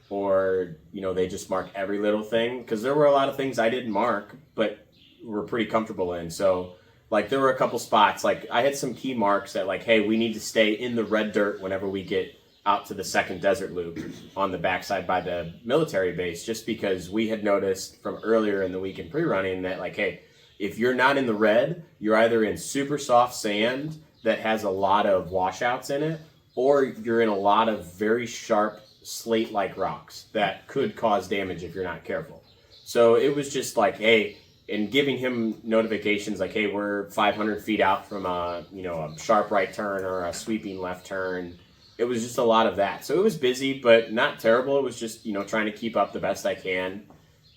or they just mark every little thing, because there were a lot of things I didn't mark but were pretty comfortable in. So like there were a couple spots, like I had some key marks that like, hey, we need to stay in the red dirt whenever we get out to the second desert loop on the backside by the military base, just because we had noticed from earlier in the week in pre-running that like, hey, if you're not in the red, you're either in super soft sand that has a lot of washouts in it, or you're in a lot of very sharp slate-like rocks that could cause damage if you're not careful. So it was just like, hey, and giving him notifications like, hey, we're 500 feet out from a sharp right turn or a sweeping left turn. It was just a lot of that. So it was busy, but not terrible. It was just, trying to keep up the best I can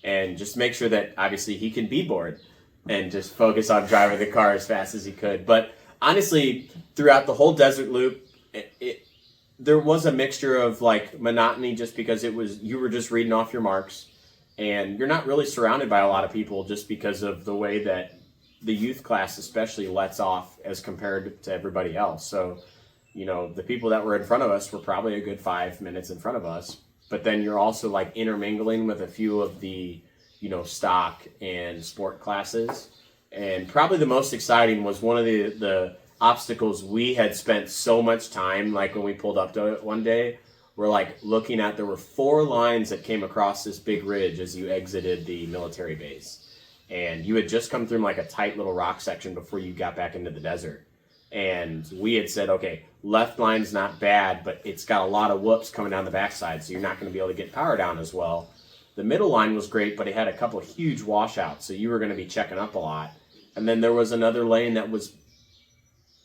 and just make sure that obviously he can be bored and just focus on driving the car as fast as he could. But honestly, throughout the whole desert loop, there was a mixture of like monotony, just because you were just reading off your marks and you're not really surrounded by a lot of people, just because of the way that the youth class especially lets off as compared to everybody else. So, the people that were in front of us were probably a good 5 minutes in front of us, but then you're also like intermingling with a few of the, stock and sport classes. And probably the most exciting was one of the obstacles we had spent so much time, like when we pulled up to it one day, we're like looking at, there were 4 lines that came across this big ridge as you exited the military base. And you had just come through like a tight little rock section before you got back into the desert. And we had said, okay, left line's not bad, but it's got a lot of whoops coming down the backside, so you're not going to be able to get power down as well. The middle line was great, but it had a couple of huge washouts, so you were going to be checking up a lot. And then there was another lane that was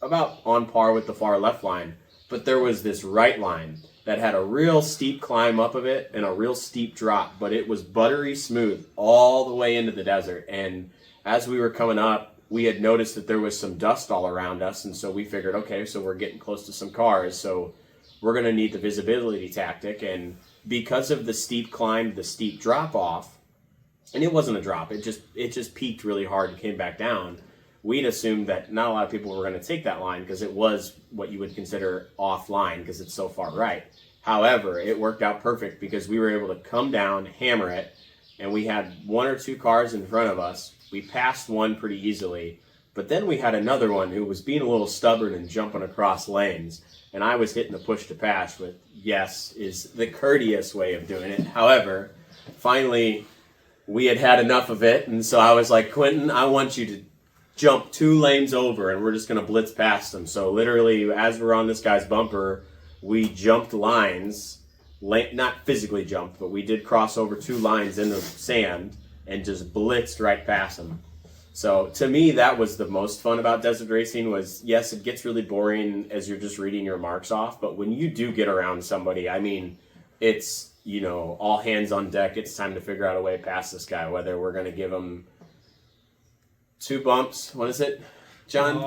about on par with the far left line, but there was this right line that had a real steep climb up of it and a real steep drop, but it was buttery smooth all the way into the desert. And as we were coming up, we had noticed that there was some dust all around us, and so we figured, okay, so we're getting close to some cars, so we're going to need the visibility tactic. And because of the steep climb, the steep drop off, and it wasn't a drop, it just peaked really hard and came back down, we'd assumed that not a lot of people were going to take that line because it was what you would consider offline because it's so far right. However, it worked out perfect because we were able to come down, hammer it, and we had 1 or 2 cars in front of us. We passed one pretty easily, but then we had another one who was being a little stubborn and jumping across lanes, and I was hitting the push to pass, with yes is the courteous way of doing it. However, finally, we had enough of it, and so I was like, Quentin, I want you to jump 2 lanes over, and we're just going to blitz past them. So literally, as we're on this guy's bumper, we jumped lines, not physically jumped, but we did cross over 2 lines in the sand, and just blitzed right past them. So to me, that was the most fun about desert racing. Was yes, it gets really boring as you're just reading your marks off, but when you do get around somebody, I mean, it's all hands on deck. It's time to figure out a way past this guy, whether we're going to give him 2 bumps. What is it, John?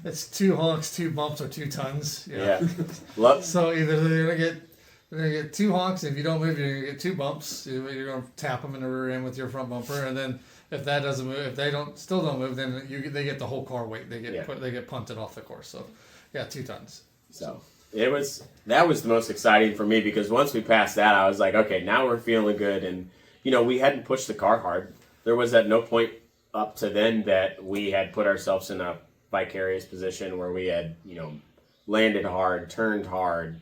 It's 2 honks, 2 bumps, or 2 tons. Yeah. So either they're gonna get 2 honks. If you don't move, you're gonna get 2 bumps. You're gonna tap them in the rear end with your front bumper, and then if that doesn't move, if they still don't move, then they get the whole car weight. They get punted off the course. So yeah, 2 tons. So that was the most exciting for me, because once we passed that, I was like, okay, now we're feeling good. And we hadn't pushed the car hard. There was at no point up to then that we had put ourselves in a vicarious position where we had landed hard, turned hard,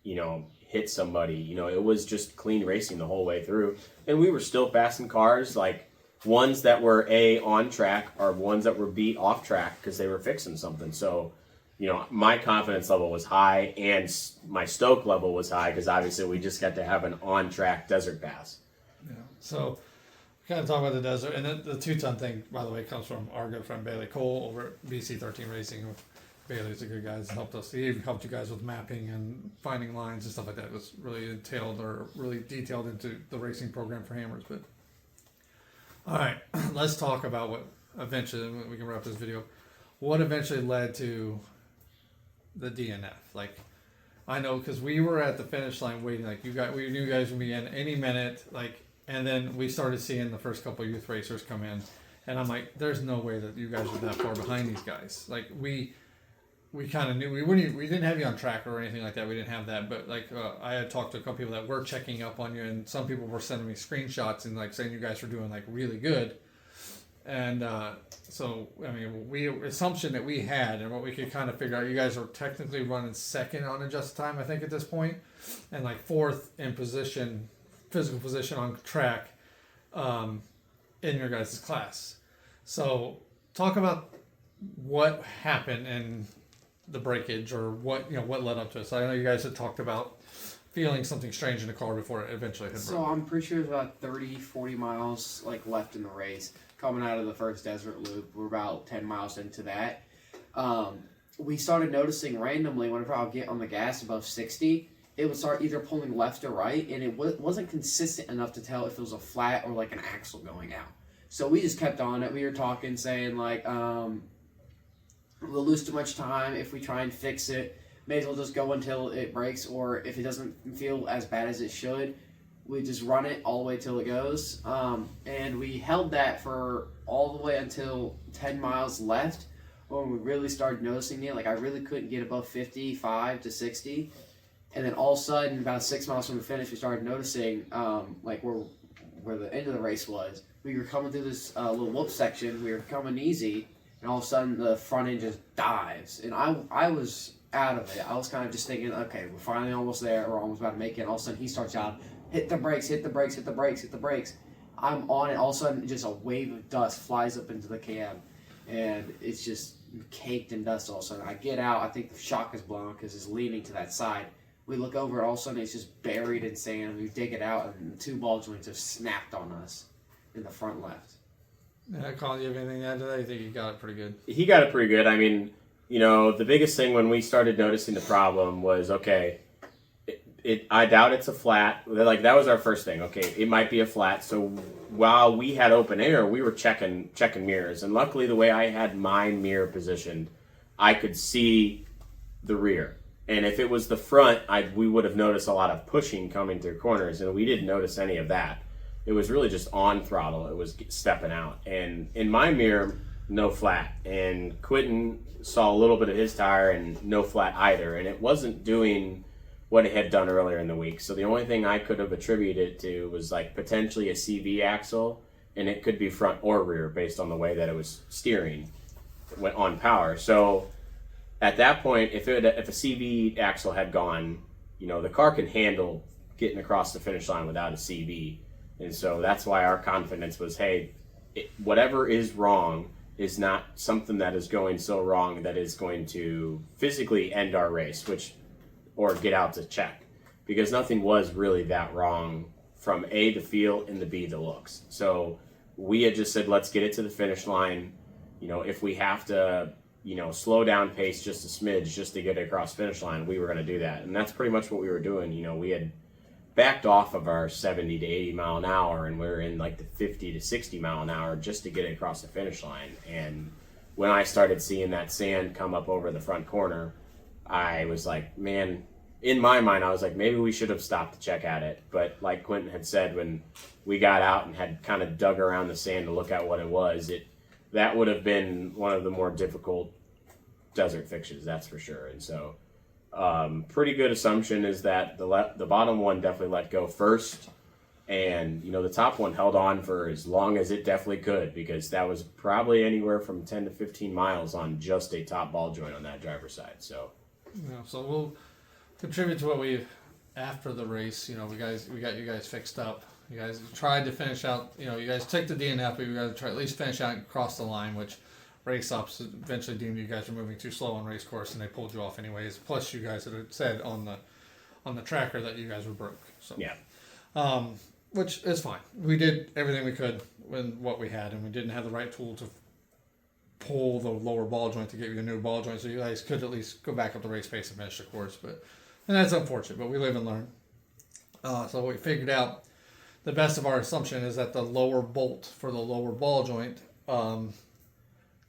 hit somebody. It was just clean racing the whole way through, and we were still passing cars, like ones that were A, on track, or ones that were B, off track, because they were fixing something. So my confidence level was high, and my stoke level was high, because obviously we just got to have an on track desert pass. Yeah. So kind of talk about the desert, and the 2-ton thing, by the way, comes from our good friend Bailey Cole over at BC13 Racing. Bailey's a good guy. He's helped us. He even helped you guys with mapping and finding lines and stuff like that. It was really really detailed into the racing program for Hammers. But All right, let's talk about what eventually, we can wrap this video, what eventually led to the DNF. Like, I know because we were at the finish line waiting, like we knew you guys would be in any minute, like, and then we started seeing the first couple of youth racers come in, and I'm like, there's no way that you guys are that far behind these guys. Like, we kind of knew we didn't have you on track or anything like that. We didn't have that, but like I had talked to a couple people that were checking up on you, and some people were sending me screenshots and like saying you guys were doing like really good. And so I mean, assumption that we had and what we could kind of figure out, you guys are technically running second on adjusted time, I think at this point, and like fourth in position, physical position on track, in your guys' class. So talk about what happened and the breakage, or what led up to it. So I know you guys had talked about feeling something strange in the car before it eventually had broke. So I'm pretty sure there's about 30, 40 miles like left in the race. Coming out of the first desert loop, we're about 10 miles into that. We started noticing randomly whenever I would get on the gas above 60, it would start either pulling left or right, and it wasn't consistent enough to tell if it was a flat or like an axle going out. So we just kept on it. We were talking, saying like, we'll lose too much time if we try and fix it. May as well just go until it breaks, or if it doesn't feel as bad as it should, we just run it all the way till it goes. And we held that for all the way until 10 miles left, when we really started noticing it. Like, I really couldn't get above 55 to 60. And then all of a sudden, about 6 miles from the finish, we started noticing like where the end of the race was. We were coming through this little whoop section. We were coming easy, and all of a sudden the front end just dives. And I was out of it. I was kind of just thinking, okay, we're finally almost there. We're almost about to make it. And all of a sudden he starts out, hit the brakes, hit the brakes, hit the brakes, hit the brakes. I'm on it. All of a sudden, just a wave of dust flies up into the cab, and it's just caked in dust. All of a sudden, I get out. I think the shock is blown because it's leaning to that side. We look over, and all of a sudden, it's just buried in sand. We dig it out, and the two ball joints have snapped on us in the front left. Colin, you have anything to add to that? I think you got it pretty good. He got it pretty good. I mean, the biggest thing when we started noticing the problem was, okay, I doubt it's a flat. Like, that was our first thing. Okay, it might be a flat. So while we had open air, we were checking mirrors. And luckily, the way I had my mirror positioned, I could see the rear. And if it was the front, we would have noticed a lot of pushing coming through corners, and we didn't notice any of that. It was really just on throttle. It was stepping out. And in my mirror, no flat. And Quentin saw a little bit of his tire and no flat either. And it wasn't doing what it had done earlier in the week. So the only thing I could have attributed it to was like potentially a CV axle, and it could be front or rear based on the way that it was steering on power. So at that point, if a CV axle had gone, the car can handle getting across the finish line without a CV. And so that's why our confidence was, hey, whatever is wrong is not something that is going so wrong that is going to physically end our race, or get out to check, because nothing was really that wrong from A, the feel, and the B, the looks. So we had just said, let's get it to the finish line. If we have to, slow down pace just a smidge just to get it across the finish line, we were going to do that. And that's pretty much what we were doing. We had backed off of our 70 to 80 mile an hour, and we were in like the 50 to 60 mile an hour just to get it across the finish line. And when I started seeing that sand come up over the front corner, I was like, man, in my mind, I was like, maybe we should have stopped to check at it. But like Quentin had said, when we got out and had kind of dug around the sand to look at what it was, that would have been one of the more difficult desert fixes, that's for sure. And so pretty good assumption is that the bottom one definitely let go first. And, the top one held on for as long as it definitely could, because that was probably anywhere from 10 to 15 miles on just a top ball joint on that driver's side. So So we'll contribute to what after the race, we got you guys fixed up. You guys tried to finish out, you guys took the DNF, but you guys try at least finish out and cross the line, which race ops eventually deemed you guys were moving too slow on race course, and they pulled you off anyways. Plus, you guys had said on the tracker that you guys were broke. So yeah, which is fine. We did everything we could with what we had, and we didn't have the right tool to pull the lower ball joint to get you a new ball joint, so you guys could at least go back up the race pace and finish the course. And that's unfortunate, but we live and learn. So we figured out the best of our assumption is that the lower bolt for the lower ball joint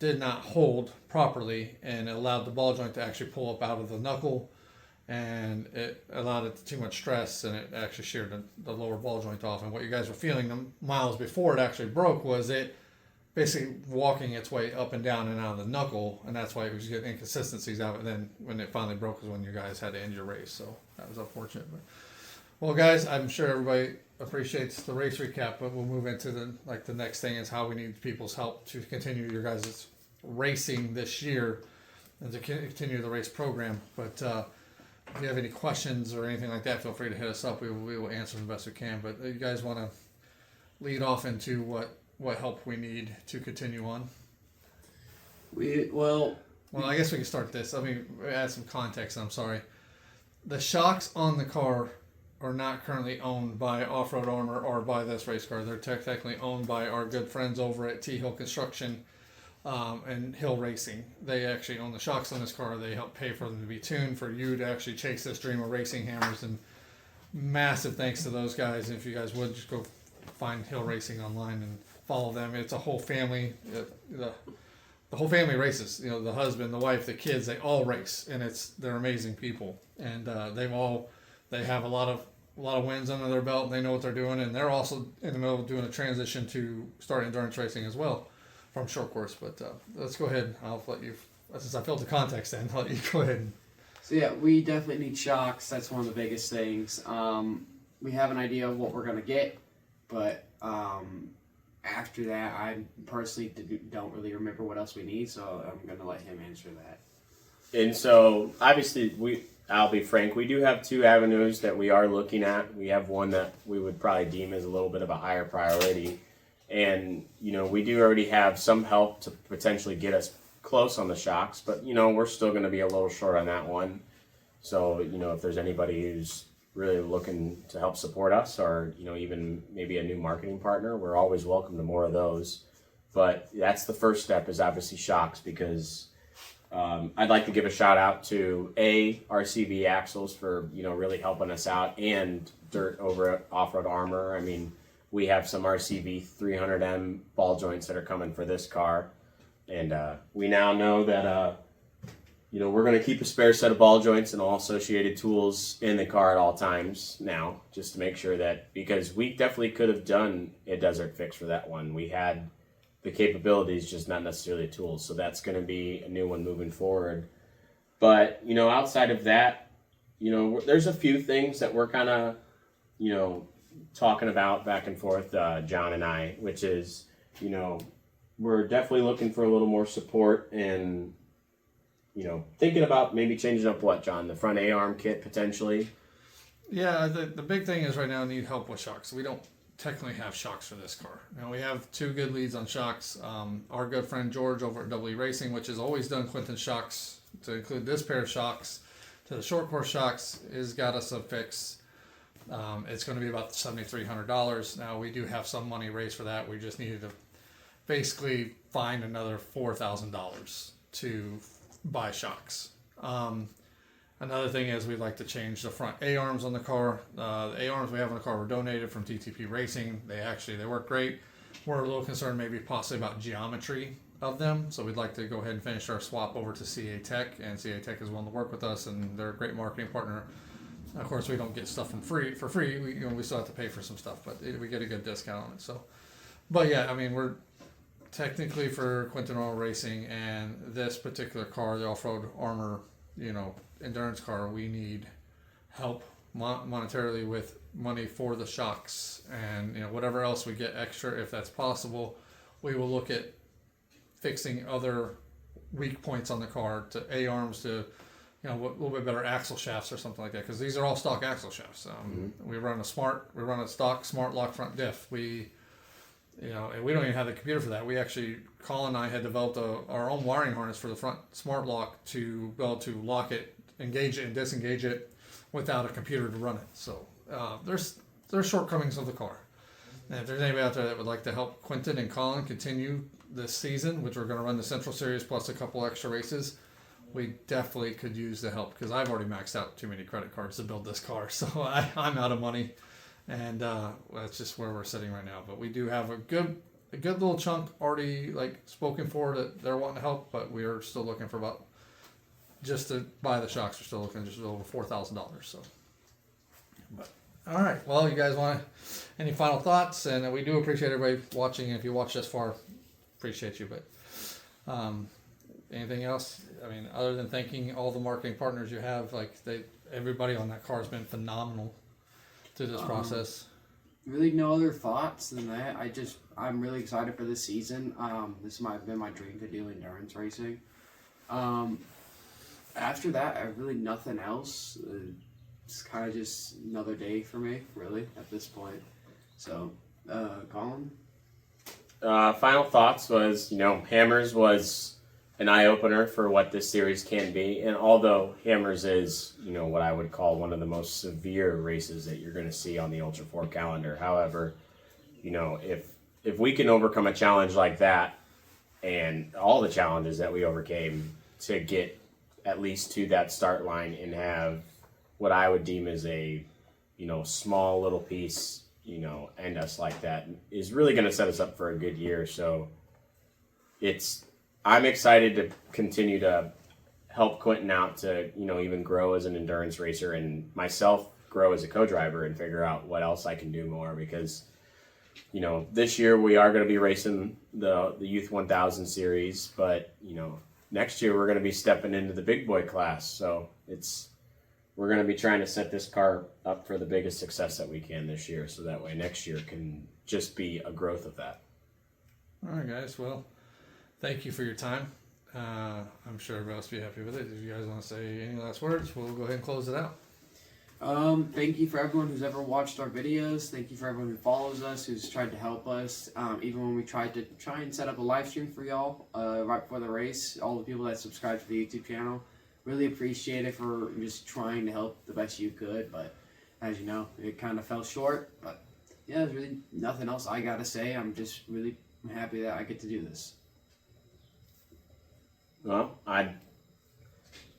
did not hold properly, and it allowed the ball joint to actually pull up out of the knuckle, and it allowed it too much stress, and it actually sheared the lower ball joint off. And what you guys were feeling the miles before it actually broke was it basically walking its way up and down and out of the knuckle, and that's why it was getting inconsistencies out. And then when it finally broke was when you guys had to end your race. So that was unfortunate. But, well, guys, I'm sure everybody appreciates the race recap, but we'll move into the next thing is how we need people's help to continue your guys' racing this year and to continue the race program. But if you have any questions or anything like that, feel free to hit us up. We will answer the best we can. But you guys want to lead off into what help we need to continue on? Well, I guess we can start this. Let me add some context. I'm sorry. The shocks on the car are not currently owned by Off-Road Armor or by this race car. They're technically owned by our good friends over at T Hill Construction and Hill Racing. They actually own the shocks on this car. They help pay for them to be tuned for you to actually chase this dream of racing hammers. And massive thanks to those guys. If you guys would just go find Hill Racing online and follow them. It's a whole family. The whole family races. You know, the husband, the wife, the kids, they all race, and they're amazing people. And they have a lot of wins under their belt, and they know what they're doing, and they're also in the middle of doing a transition to start endurance racing as well from short course. But let's go ahead. I'll let you, since I filled the context in, I'll let you go ahead. So yeah, we definitely need shocks. That's one of the biggest things. We have an idea of what we're gonna get, but after that, I personally don't really remember what else we need, so I'm gonna let him answer that. And so, obviously, I'll be frank, we do have two avenues that we are looking at. We have one that we would probably deem as a little bit of a higher priority. And, we do already have some help to potentially get us close on the shocks, but, we're still going to be a little short on that one. So, if there's anybody who's really looking to help support us or, even maybe a new marketing partner, we're always welcome to more of those. But that's the first step is obviously shocks because I'd like to give a shout out to RCV Axles for really helping us out, and Dirt over at Off-Road Armor. I mean, we have some RCV 300M ball joints that are coming for this car, and we now know that we're going to keep a spare set of ball joints and all associated tools in the car at all times now, just to make sure that, because we definitely could have done a desert fix for that one. We had the capabilities, just not necessarily tools. So that's going to be a new one moving forward. But, outside of that, there's a few things that we're kind of, talking about back and forth, John and I, which is, we're definitely looking for a little more support and, thinking about maybe changing up what, John, the front A-arm kit potentially? Yeah, the big thing is right now I need help with shocks. We don't technically have shocks for this car. Now we have two good leads on shocks. Our good friend George over at WE Racing, which has always done Quinton shocks to include this pair of shocks to the short course shocks, has got us a fix. It's going to be about $7,300. Now we do have some money raised for that. We just needed to basically find another $4,000 to buy shocks. Another thing is we'd like to change the front A-arms on the car. The A-arms we have on the car were donated from TTP Racing. They work great. We're a little concerned maybe possibly about geometry of them. So we'd like to go ahead and finish our swap over to CA Tech. And CA Tech is willing to work with us, and they're a great marketing partner. Of course, we don't get stuff for free. We still have to pay for some stuff, but we get a good discount on it. So, but yeah, I mean, we're technically for Quinton Oil Racing and this particular car, the Off-Road Armor, endurance car, we need help monetarily with money for the shocks, and whatever else we get extra, if that's possible, we will look at fixing other weak points on the car, to A-arms, to a little bit better axle shafts or something like that, because these are all stock axle shafts. We run a stock smart lock front diff. And we don't even have the computer for that. We actually, Colin and I had developed our own wiring harness for the front smart lock to be able to lock it, engage it, and disengage it without a computer to run it. So there's shortcomings of the car. And if there's anybody out there that would like to help Quinton and Colin continue this season, which we're going to run the Central Series plus a couple extra races, we definitely could use the help, because I've already maxed out too many credit cards to build this car. So I'm out of money. and that's just where we're sitting right now. But we do have a good little chunk already like spoken for that they're wanting to help, but we are still looking for about just to buy the shocks. We're still looking just over $4,000. So, but all right. Well, you guys want any final thoughts? And we do appreciate everybody watching. If you watched this far, appreciate you. But anything else? I mean, other than thanking all the marketing partners you have, like everybody on that car has been phenomenal through this process. Really, no other thoughts than that. I'm really excited for this season. This might have been my dream to do endurance racing. After that, I really nothing else. It's kind of just another day for me, really, at this point. So, Colin? Final thoughts was, Hammers was an eye-opener for what this series can be. And although Hammers is, what I would call one of the most severe races that you're going to see on the Ultra 4 calendar. However, if we can overcome a challenge like that and all the challenges that we overcame to get at least to that start line and have what I would deem as a, small little piece, end us like that is really going to set us up for a good year. So I'm excited to continue to help Quentin out to, even grow as an endurance racer and myself grow as a co-driver and figure out what else I can do more because, this year we are going to be racing the Youth 1000 series, but, next year we're going to be stepping into the big boy class. So we're going to be trying to set this car up for the biggest success that we can this year. So that way next year can just be a growth of that. All right, guys. Well, thank you for your time. I'm sure everybody else will be happy with it. If you guys want to say any last words, we'll go ahead and close it out. Thank you for everyone who's ever watched our videos. Thank you for everyone who follows us, who's tried to help us. Even when we tried to and set up a live stream for y'all right before the race, all the people that subscribe to the YouTube channel, really appreciate it for just trying to help the best you could. But as you know, it kind of fell short. But yeah, there's really nothing else I got to say. I'm just really happy that I get to do this. Well, I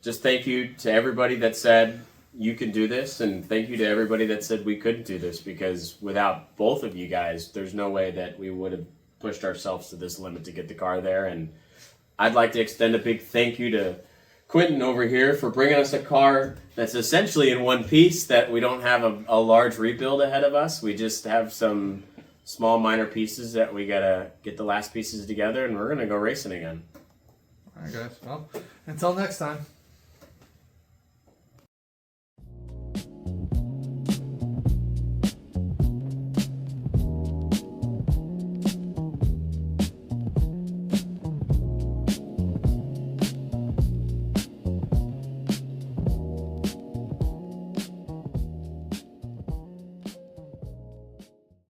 just thank you to everybody that said you can do this, and thank you to everybody that said we couldn't do this, because without both of you guys, there's no way that we would have pushed ourselves to this limit to get the car there. And I'd like to extend a big thank you to Quentin over here for bringing us a car that's essentially in one piece, that we don't have a large rebuild ahead of us. We just have some small minor pieces that we gotta get the last pieces together, and we're gonna go racing again. All right, guys. Well, until next time.